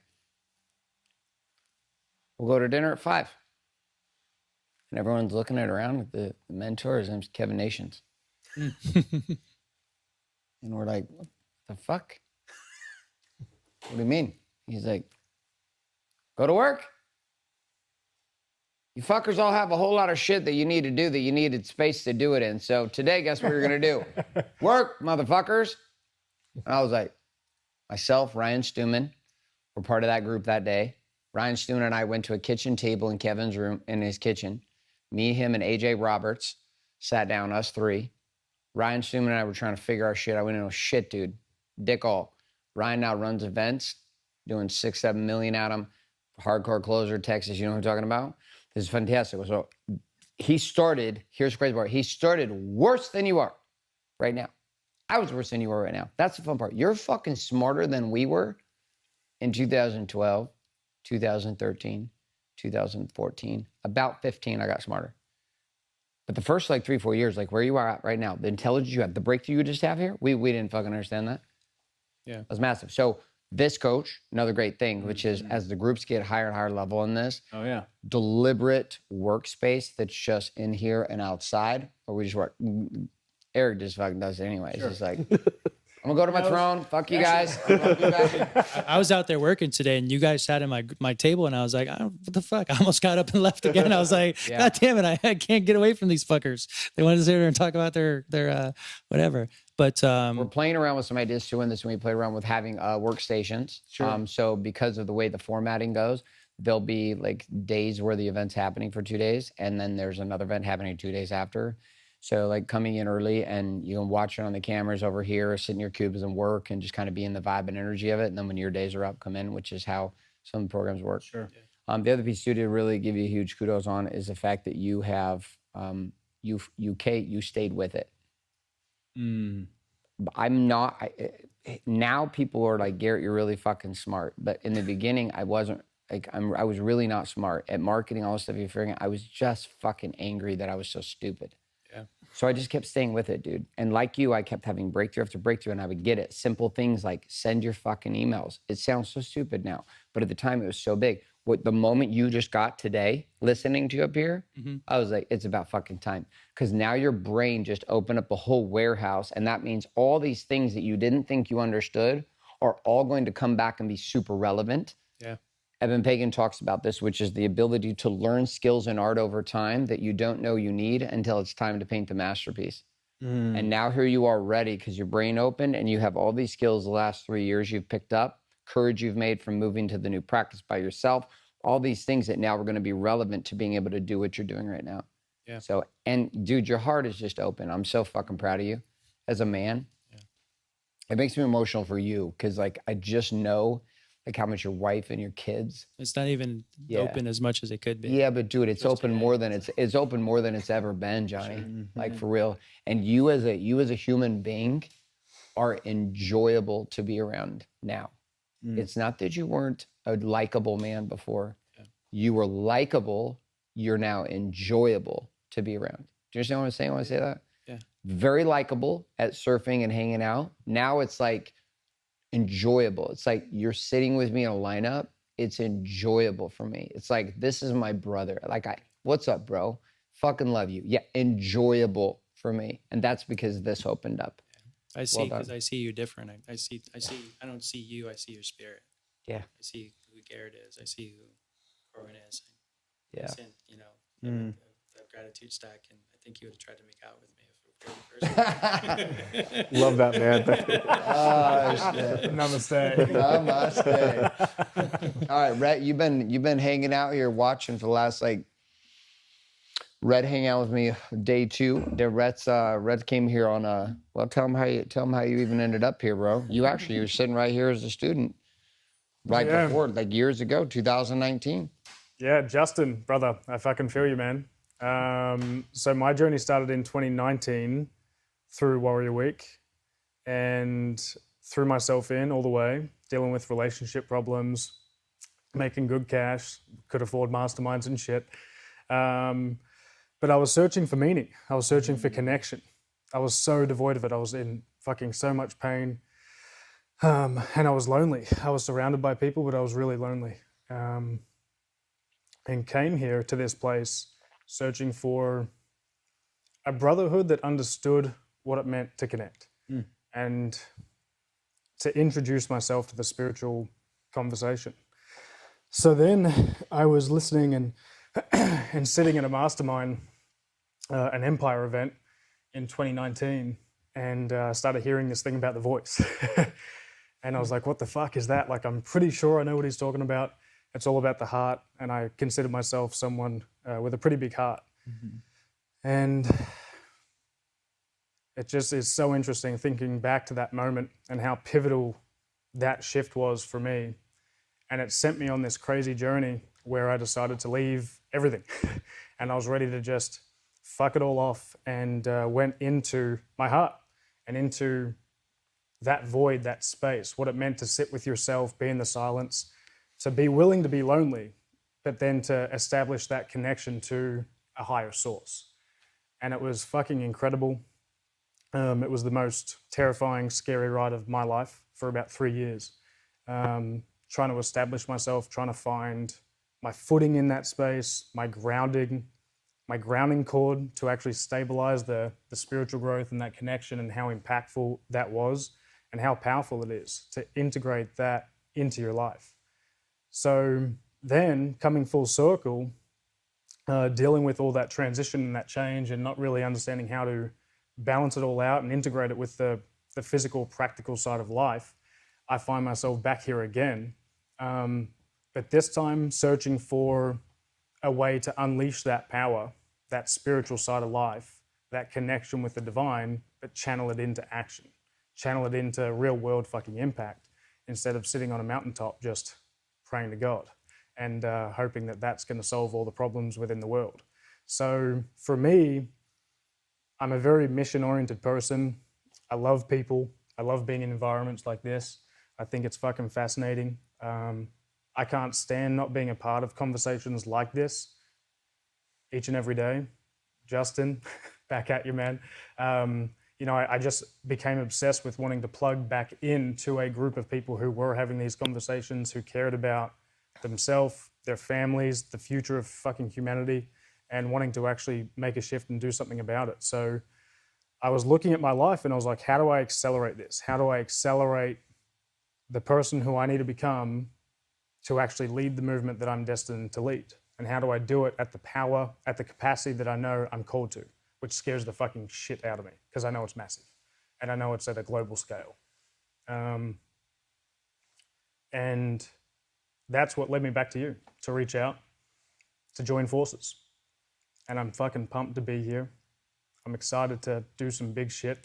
we'll go to dinner at 5. And everyone's looking at around. The mentor, his name's Kevin Nations. And we're like, what the fuck? What do you mean? He's like, Go to work. You fuckers all have a whole lot of shit that you need to do that you needed space to do it in. So today, guess what you're going to do? Work, motherfuckers. And I was like, myself, Ryan Stewman, were part of that group that day. Ryan Stewman and I went to a kitchen table in Kevin's room, in his kitchen. Me, him, and AJ Roberts sat down, us three. Ryan Stewman and I were trying to figure our shit. I went, oh shit, dude. Dick all. Ryan now runs events, doing 6-7 million at them. Hardcore closer, Texas. You know what I'm talking about? This is fantastic. So he started, here's the crazy part. He started worse than you are right now. I was worse than you are right now. That's the fun part. You're fucking smarter than we were in 2012, 2013, 2014. About 15, I got smarter. But the first like 3-4 years, like where you are at right now, the intelligence you have, the breakthrough you just have here, we didn't fucking understand that. Yeah. It was massive. So this coach, another great thing, which is as the groups get higher and higher level in this, Oh yeah. deliberate workspace that's just in here and outside, or we just work. Eric just fucking does it anyways. He's like, I'm gonna go to my throne. Fuck you guys. I'm gonna be back. I was out there working today, and you guys sat at my table, and I was like, what the fuck? I almost got up and left again. I was like, Yeah. God damn it, I can't get away from these fuckers. They wanted to sit there and talk about their whatever. But We're playing around with some ideas too in this, and we play around with having workstations. Sure. So because of the way the formatting goes, there'll be like days where the event's happening for 2 days, and then there's another event happening 2 days after. So like coming in early and you can watch it on the cameras over here, sit in your cubes and work and just kind of be in the vibe and energy of it. And then when your days are up, come in, which is how some of the programs work. Sure. The other piece too to really give you huge kudos on is the fact that you have, you stayed with it. I'm not, now people are like, Garrett, you're really fucking smart. But in the beginning, I wasn't. Like I was really not smart at marketing, all the stuff you're figuring out. I was just fucking angry that I was so stupid. Yeah. So I just kept staying with it, dude. And like you, I kept having breakthrough after breakthrough, and I would get it. Simple things like send your fucking emails. It sounds so stupid now, but at the time it was so big. What the moment you just got today, listening to you up here, I was like, it's about fucking time. Because now your brain just opened up a whole warehouse, and that means all these things that you didn't think you understood are all going to come back and be super relevant. Yeah. Evan Pagan talks about this, which is the ability to learn skills in art over time that you don't know you need until it's time to paint the masterpiece. And now here you are ready because your brain opened and you have all these skills the last 3 years you've picked up, courage you've made from moving to the new practice by yourself, all these things that now are going to be relevant to being able to do what you're doing right now. Yeah. So, and dude, your heart is just open. I'm so fucking proud of you as a man. Yeah. It makes me emotional for you because like I just know like how much your wife and your kids. it's not even open as much as it could be. Yeah, but dude, it's open more than it's open more than it's ever been, Johnny. Like for real. And you as a human being are enjoyable to be around now. It's not that you weren't a likable man before. Yeah. You were likable. You're now enjoyable to be around. Do you understand what I'm saying when I say that? Yeah. Very likable at surfing and hanging out. Now it's like enjoyable. It's like you're sitting with me in a lineup. It's enjoyable for me. It's like, this is my brother. Like, what's up, bro? Fucking love you. Yeah, enjoyable for me. And that's because this opened up. I see, Well done. because I see you different. I see. I don't see you. I see your spirit. Yeah. I see who Garrett is. I see who Corwin is. Yeah. And, you know, the gratitude stack, and I think he would have tried to make out with me if it were in person. Love that, man. Namaste. Namaste. All right, Rhett, you've been hanging out here watching for the last like. Rhett hang out with me day 2. Rhett came here on well, tell him how you even ended up here, bro. You were sitting right here as a student, right Yeah. before, like years ago, 2019. Yeah, Justin, brother, I fucking feel you, man. So my journey started in 2019 through Warrior Week and threw myself in all the way, dealing with relationship problems, making good cash, could afford masterminds and shit. But I was searching for meaning. I was searching for connection. I was so devoid of it. I was in fucking so much pain. And I was lonely. I was surrounded by people, but I was really lonely. And came here to this place searching for a brotherhood that understood what it meant to connect and to introduce myself to the spiritual conversation. So then I was listening and and sitting at a mastermind, an Empire event in 2019, and started hearing this thing about the voice. And I was like, what the fuck is that? Like, I'm pretty sure I know what he's talking about. It's all about the heart. And I consider myself someone with a pretty big heart. And it just is so interesting thinking back to that moment and how pivotal that shift was for me. And it sent me on this crazy journey where I decided to leave everything. And I was ready to just fuck it all off, and went into my heart and into that void, that space, what it meant to sit with yourself, be in the silence, to be willing to be lonely, but then to establish that connection to a higher source. And it was fucking incredible. It was the most terrifying, scary ride of my life for about 3 years. Trying to establish myself, trying to find my footing in that space, my grounding cord to actually stabilize the spiritual growth and that connection, and how impactful that was and how powerful it is to integrate that into your life. So then coming full circle, dealing with all that transition and that change and not really understanding how to balance it all out and integrate it with the physical, practical side of life, I find myself back here again. But this time searching for a way to unleash that power, that spiritual side of life, that connection with the divine, but channel it into action, channel it into real world fucking impact, instead of sitting on a mountaintop just praying to God and hoping that that's going to solve all the problems within the world. So for me, I'm a very mission-oriented person. I love people. I love being in environments like this. I think it's fucking fascinating. I can't stand not being a part of conversations like this each and every day. Justin, back at you, man. You know, I just became obsessed with wanting to plug back into a group of people who were having these conversations, who cared about themselves, their families, the future of fucking humanity, and wanting to actually make a shift and do something about it. So I was looking at my life and I was like, how do I accelerate this? How do I accelerate the person who I need to become to actually lead the movement that I'm destined to lead? And how do I do it at the power, at the capacity that I know I'm called to, which scares the fucking shit out of me because I know it's massive and I know it's at a global scale. And that's what led me back to you, to reach out, to join forces. And I'm fucking pumped to be here. I'm excited to do some big shit.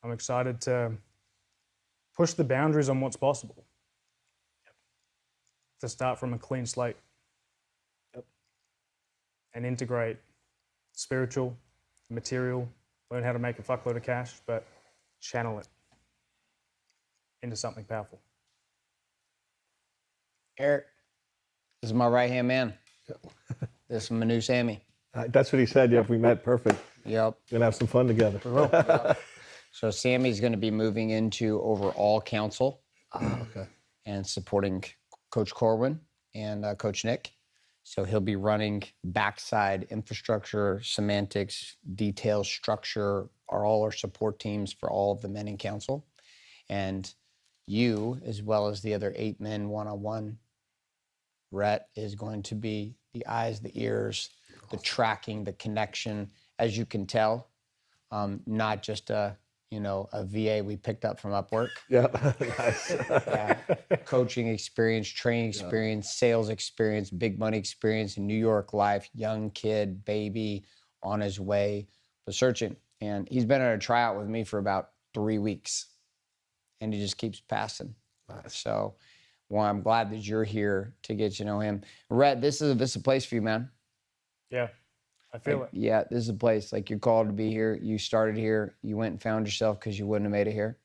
I'm excited to push the boundaries on what's possible. To start from a clean slate. And integrate spiritual, material, learn how to make a fuckload of cash, but channel it into something powerful. Eric, this is my right-hand man. This is Manu Sammy. That's what he said. Yeah, we met. Perfect. Yep. We're gonna have some fun together. So Sammy's going to be moving into overall council Okay. and supporting Coach Corwin and Coach Nick. So he'll be running backside infrastructure, semantics, details, structure, all our support teams for all of the men in council. And you, as well as the other 8 men one-on-one, Rhett is going to be the eyes, the ears, the tracking, the connection, as you can tell, not just a VA we picked up from Upwork. Yeah, nice. Yeah. Coaching experience, training experience, sales experience, big money experience, New York life, young kid, baby, on his way, but searching. And he's been at a tryout with me for about 3 weeks, and he just keeps passing. Nice. So, well, I'm glad that you're here to get to know him. Rhett, this is a place for you, man. Yeah, I feel it. Yeah, this is a place. Like, you're called to be here. You started here. You went and found yourself because you wouldn't have made it here,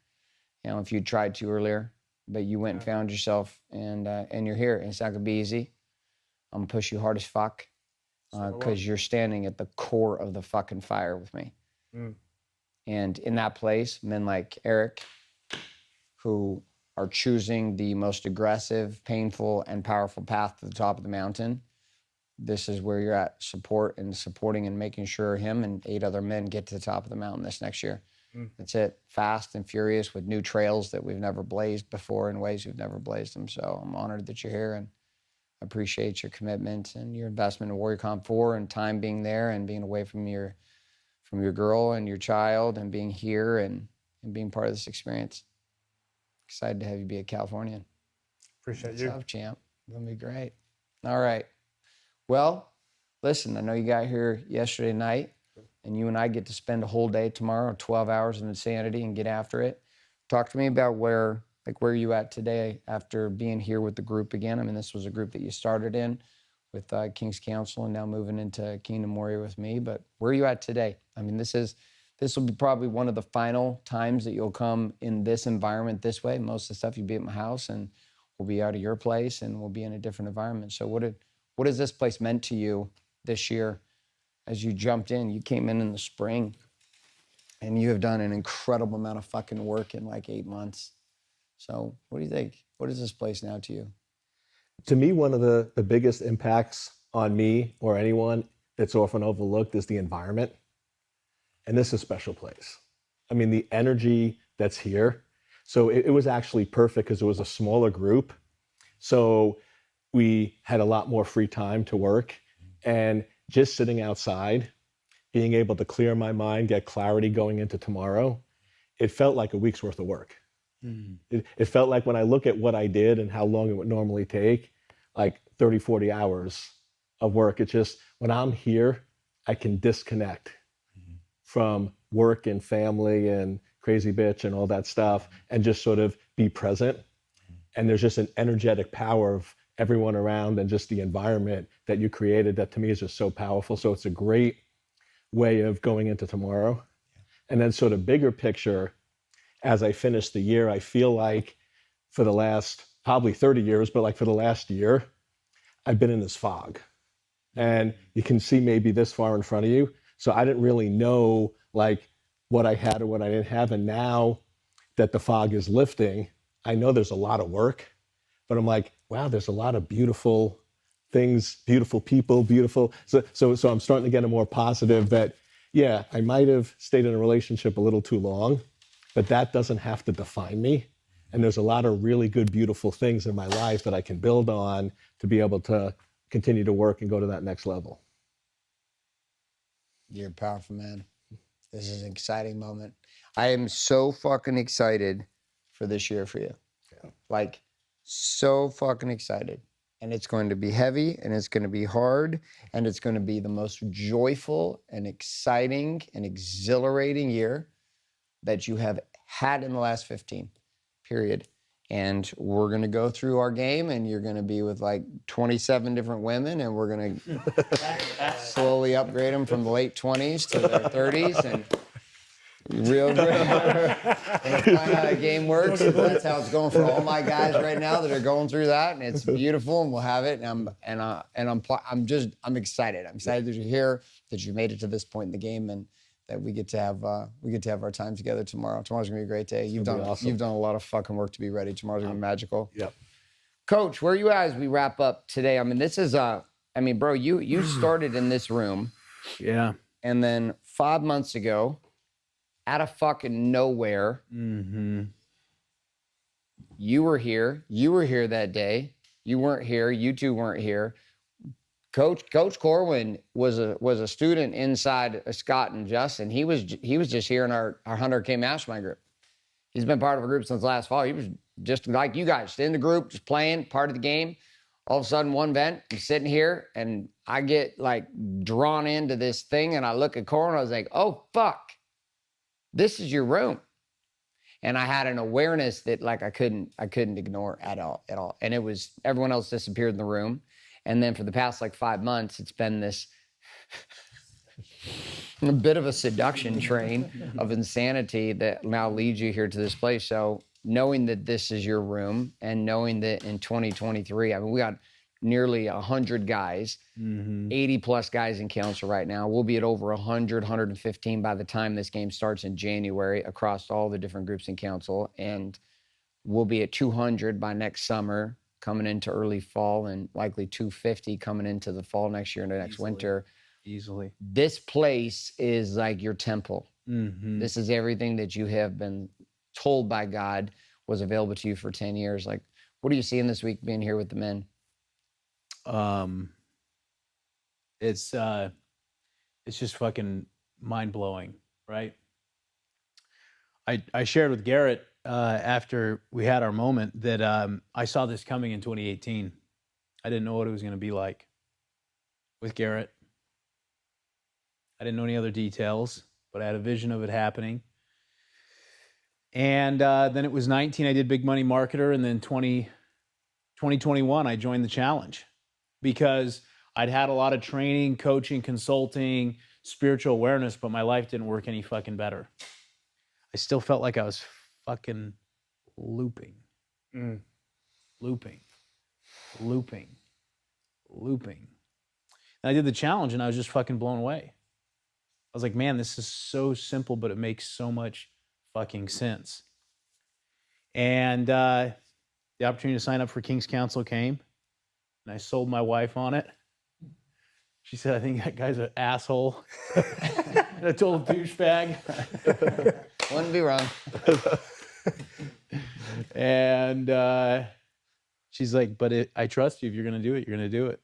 if you'd tried to earlier. But you went and found yourself, and you're here. And it's not gonna be easy. I'm gonna push you hard as fuck because you're standing at the core of the fucking fire with me. And in that place, men like Eric, who are choosing the most aggressive, painful, and powerful path to the top of the mountain, this is where you're at, supporting and making sure him and 8 other men get to the top of the mountain this next year. That's it. Fast and furious with new trails that we've never blazed before in ways we've never blazed them. So I'm honored that you're here, and appreciate your commitment and your investment in WarriorCon 4 and time being there and being away from your girl and your child and being here and being part of this experience. Excited to have you be a Californian. Appreciate What's you. up, champ? It's gonna be great. All right. Well, listen, I know you got here yesterday night, and you and I get to spend a whole day tomorrow, 12 hours of insanity, and get after it. Talk to me about where you at today after being here with the group again. I mean, this was a group that you started in with King's Council and now moving into Kingdom Warrior with me. But where are you at today? I mean, this will be probably one of the final times that you'll come in this environment this way. Most of the stuff you'll be at my house, and we'll be out of your place, and we'll be in a different environment. So what has this place meant to you this year as you jumped in? You came in the spring, and you have done an incredible amount of fucking work in like 8 months. So what do you think? What is this place now to you? To me, one of the biggest impacts on me or anyone that's often overlooked is the environment. And this is a special place. I mean, the energy that's here. So it was actually perfect because it was a smaller group. So we had a lot more free time to work, and just sitting outside, being able to clear my mind, get clarity going into tomorrow, it felt like a week's worth of work. It felt like when I look at what I did and how long it would normally take, like 30, 40 hours of work. It's just when I'm here, I can disconnect from work and family and crazy bitch and all that stuff and just sort of be present. And there's just an energetic power of everyone around and just the environment that you created that to me is just so powerful. So it's a great way of going into tomorrow. And then sort of bigger picture, as I finish the year, I feel like for the last probably 30 years, but like for the last year, I've been in this fog. And you can see maybe this far in front of you. So I didn't really know like what I had or what I didn't have. And now that the fog is lifting, I know there's a lot of work, but I'm like, wow, there's a lot of beautiful things, beautiful people, beautiful. So I'm starting to get a more positive that, yeah, I might have stayed in a relationship a little too long, but that doesn't have to define me. And there's a lot of really good, beautiful things in my life that I can build on to be able to continue to work and go to that next level. You're a powerful man. This is an exciting moment. I am so fucking excited for this year for you. Yeah. Like, so fucking excited. And it's going to be heavy, and it's going to be hard, and it's going to be the most joyful and exciting and exhilarating year that you have had in the last 15, period. And we're going to go through our game, and you're going to be with like 27 different women, and we're going to slowly upgrade them from the late 20s to their 30s, and real great. We'll find out how the game works. That's how it's going for all my guys right now that are going through that, and it's beautiful, and we'll have it. And I'm excited. I'm excited that you're here, that you made it to this point in the game, and that we get to have our time together tomorrow. Tomorrow's gonna be a great day. You've done a lot of fucking work to be ready. Tomorrow's gonna be magical. Yep. Coach, where are you at as we wrap up today? I mean, this is bro, you started in this room. Yeah. And then 5 months ago, out of fucking nowhere, you were here. You were here that day. You weren't here. You two weren't here. Coach Corwin was a student inside Scott and Justin. He was just here in our 100K mastermind group. He's been part of a group since last fall. He was just like you guys, in the group, just playing, part of the game. All of a sudden, one event, I'm sitting here, and I get like drawn into this thing, and I look at Corwin, and I was like, oh, fuck. This is your room. And I had an awareness that like I couldn't ignore at all. And it was, everyone else disappeared in the room. And then for the past like 5 months, it's been this a bit of a seduction train of insanity that now leads you here to this place. So knowing that this is your room and knowing that in 2023, I mean, we got nearly 100 guys, 80 plus guys in council right now. We'll be at over 100, 115 by the time this game starts in January across all the different groups in council. And we'll be at 200 by next summer, coming into early fall, and likely 250 coming into the fall next year and the next winter. Easily. This place is like your temple. This is everything that you have been told by God was available to you for 10 years. Like, what are you seeing this week being here with the men? it's just fucking mind blowing, right? I shared with Garrett after we had our moment that I saw this coming in 2018. I didn't know what it was going to be like with Garrett. I didn't know any other details, but I had a vision of it happening. And then it was 19, I did Big Money Marketer, and then 2021, I joined the challenge because I'd had a lot of training, coaching, consulting, spiritual awareness, but my life didn't work any fucking better. I still felt like I was fucking looping. Looping. And I did the challenge and I was just fucking blown away. I was like, man, this is so simple, but it makes so much fucking sense. And the opportunity to sign up for King's Council came, and I sold my wife on it. She said, I think that guy's an asshole. A total douchebag. Wouldn't be wrong. And she's like, but I trust you. If you're going to do it, you're going to do it.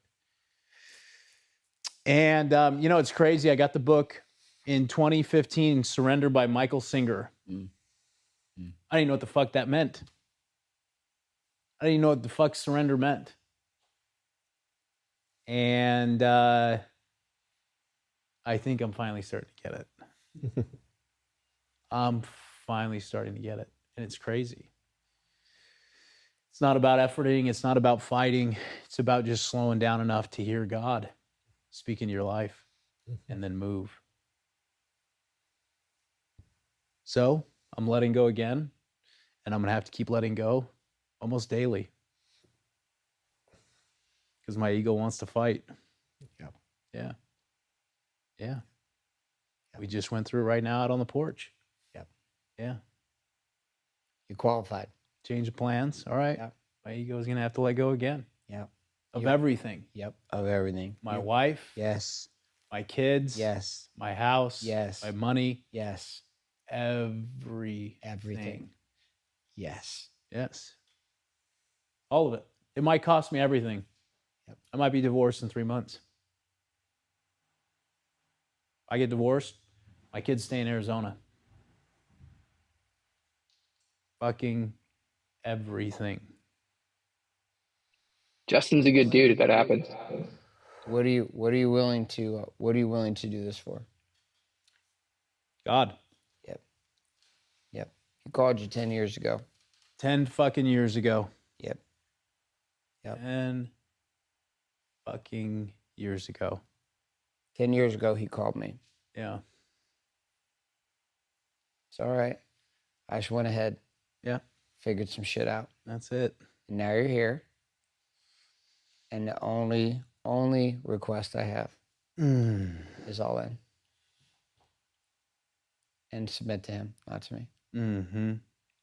And, it's crazy. I got the book in 2015, Surrender by Michael Singer. I didn't even know what the fuck that meant. I didn't even know what the fuck surrender meant. And I think I'm finally starting to get it. I'm finally starting to get it. And it's crazy. It's not about efforting. It's not about fighting. It's about just slowing down enough to hear God speak into your life and then move. So I'm letting go again, and I'm going to have to keep letting go almost daily because my ego wants to fight. Yeah. We just went through it right now out on the porch. Yeah. You qualified. Change of plans. All right. My ego is going to have to let go again. Of Yep. everything. Of everything. My wife. Yes. My kids. Yes. My house. Yes. My money. Yes. Everything. Yes. Yes. All of it. It might cost me everything. I might be divorced in 3 months. I get divorced, my kids stay in Arizona. Fucking everything. Justin's a good dude if that happens. What are you willing to do this for? God. Yep. He called you 10 years ago. 10 fucking years ago. Yep. 10 fucking years ago. 10 years ago, he called me. Yeah. It's all right. I just went ahead. Yeah. Figured some shit out. That's it. And now you're here. And the only request I have is all in. And submit to him, not to me. Mm-hmm.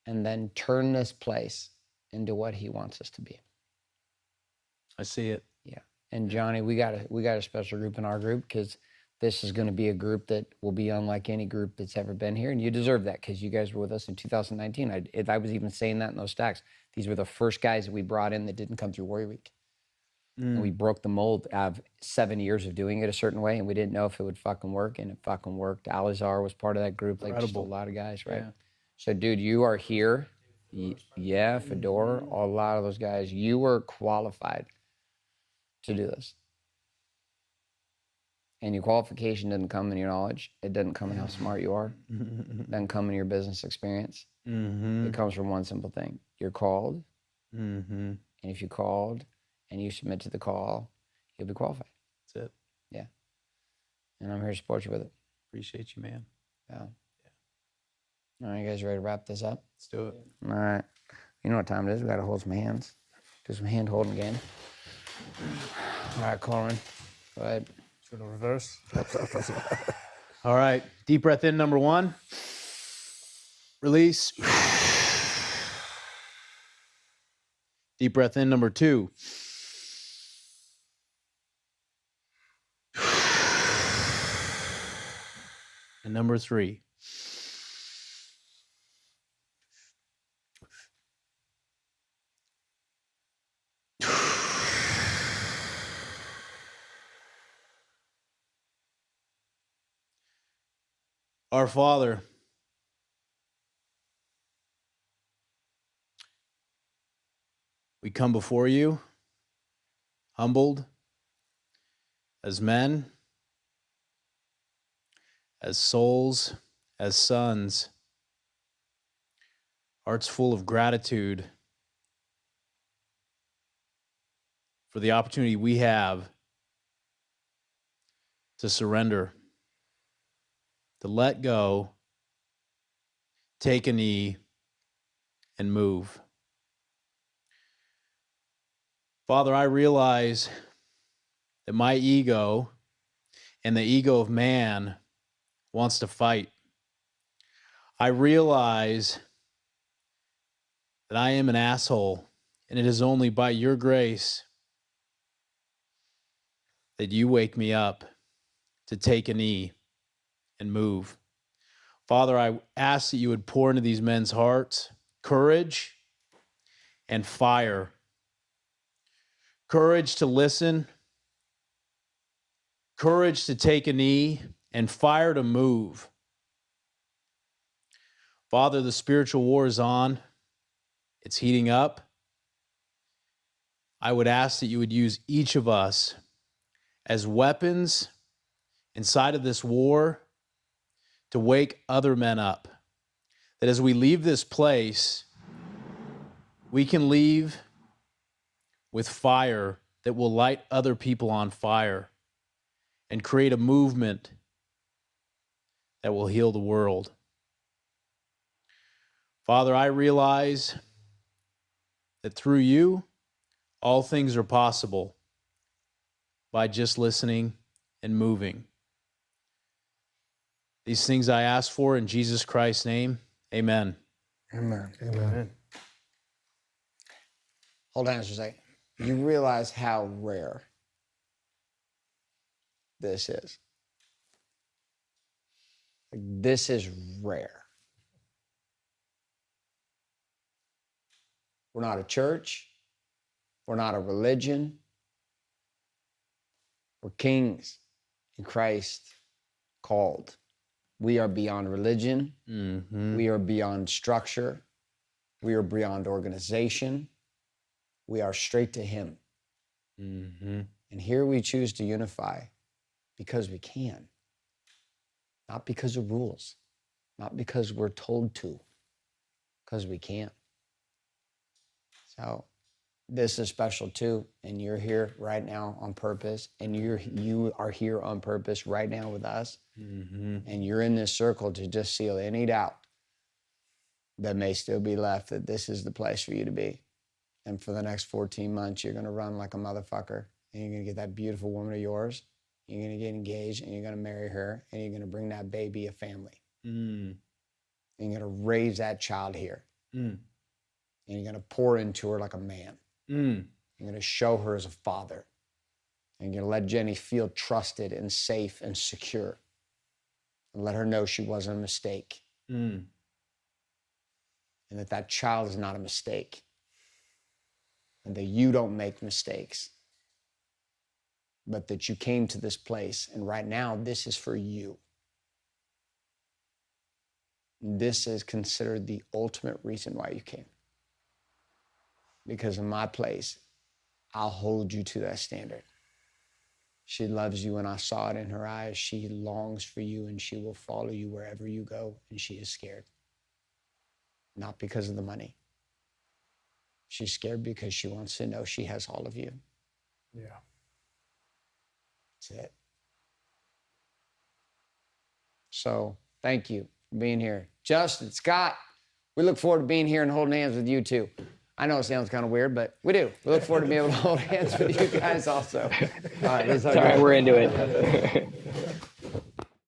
And then turn this place into what he wants us to be. I see it. Yeah. And Johnny, we got a special group in our group because this is going to be a group that will be unlike any group that's ever been here. And you deserve that because you guys were with us in 2019. I was even saying that in those stacks. These were the first guys that we brought in that didn't come through Warrior Week. And we broke the mold of 7 years of doing it a certain way, and we didn't know if it would fucking work, and it fucking worked. Alizar was part of that group, like just a lot of guys, right? Yeah. So, dude, you are here. Yeah, Fedor, a lot of those guys. You were qualified to do this. And your qualification doesn't come in your knowledge. It doesn't come in how smart you are. It doesn't come in your business experience. It comes from one simple thing. You're called. And if you're called and you submit to the call, you'll be qualified. That's it. Yeah. And I'm here to support you with it. Appreciate you, man. Yeah. All right, you guys ready to wrap this up? Let's do it. All right. You know what time it is. We got to hold some hands. Do some hand holding again. All right, Corin. Go ahead. Should I reverse? All right. Deep breath in, number 1. Release. Deep breath in, number 2. And number 3. Our Father, we come before you, humbled as men, as souls, as sons, hearts full of gratitude for the opportunity we have to surrender, to let go, take a knee, and move. Father, I realize that my ego and the ego of man wants to fight. I realize that I am an asshole, and it is only by your grace that you wake me up to take a knee and move. Father, I ask that you would pour into these men's hearts courage and fire. Courage to listen, courage to take a knee, and fire to move. Father, the spiritual war is on. It's heating up. I would ask that you would use each of us as weapons inside of this war to wake other men up. That as we leave this place, we can leave with fire that will light other people on fire and create a movement that will heal the world. Father, I realize that through you, all things are possible by just listening and moving. These things I ask for in Jesus Christ's name. Amen. Amen. Amen. Hold on just a second. You realize how rare this is. Like, this is rare. We're not a church. We're not a religion. We're kings in Christ called. We are beyond religion. Mm-hmm. We are beyond structure. We are beyond organization. We are straight to Him. Mm-hmm. And here we choose to unify because we can. Not because of rules. Not because we're told to. Because we can. So this is special too. And you're here right now on purpose. And you are here on purpose right now with us. Mm-hmm. And you're in this circle to just seal any doubt that may still be left that this is the place for you to be. And for the next 14 months, you're going to run like a motherfucker. And you're going to get that beautiful woman of yours. You're going to get engaged and you're going to marry her. And you're going to bring that baby a family. Mm. And you're going to raise that child here. Mm. And you're going to pour into her like a man. Mm. You're going to show her as a father. And you're going to let Jenny feel trusted and safe and secure. And let her know she wasn't a mistake. Mm. And that child is not a mistake. And that you don't make mistakes. But that you came to this place. And right now, this is for you. This is considered the ultimate reason why you came. Because in my place, I'll hold you to that standard. She loves you, and I saw it in her eyes. She longs for you, and she will follow you wherever you go, and she is scared. Not because of the money. She's scared because she wants to know she has all of you. Yeah. That's it. So, thank you for being here. Justin, Scott, we look forward to being here and holding hands with you too. I know it sounds kind of weird, but we do. We look forward to being able to hold hands with you guys also. All right, Sorry, we're into it.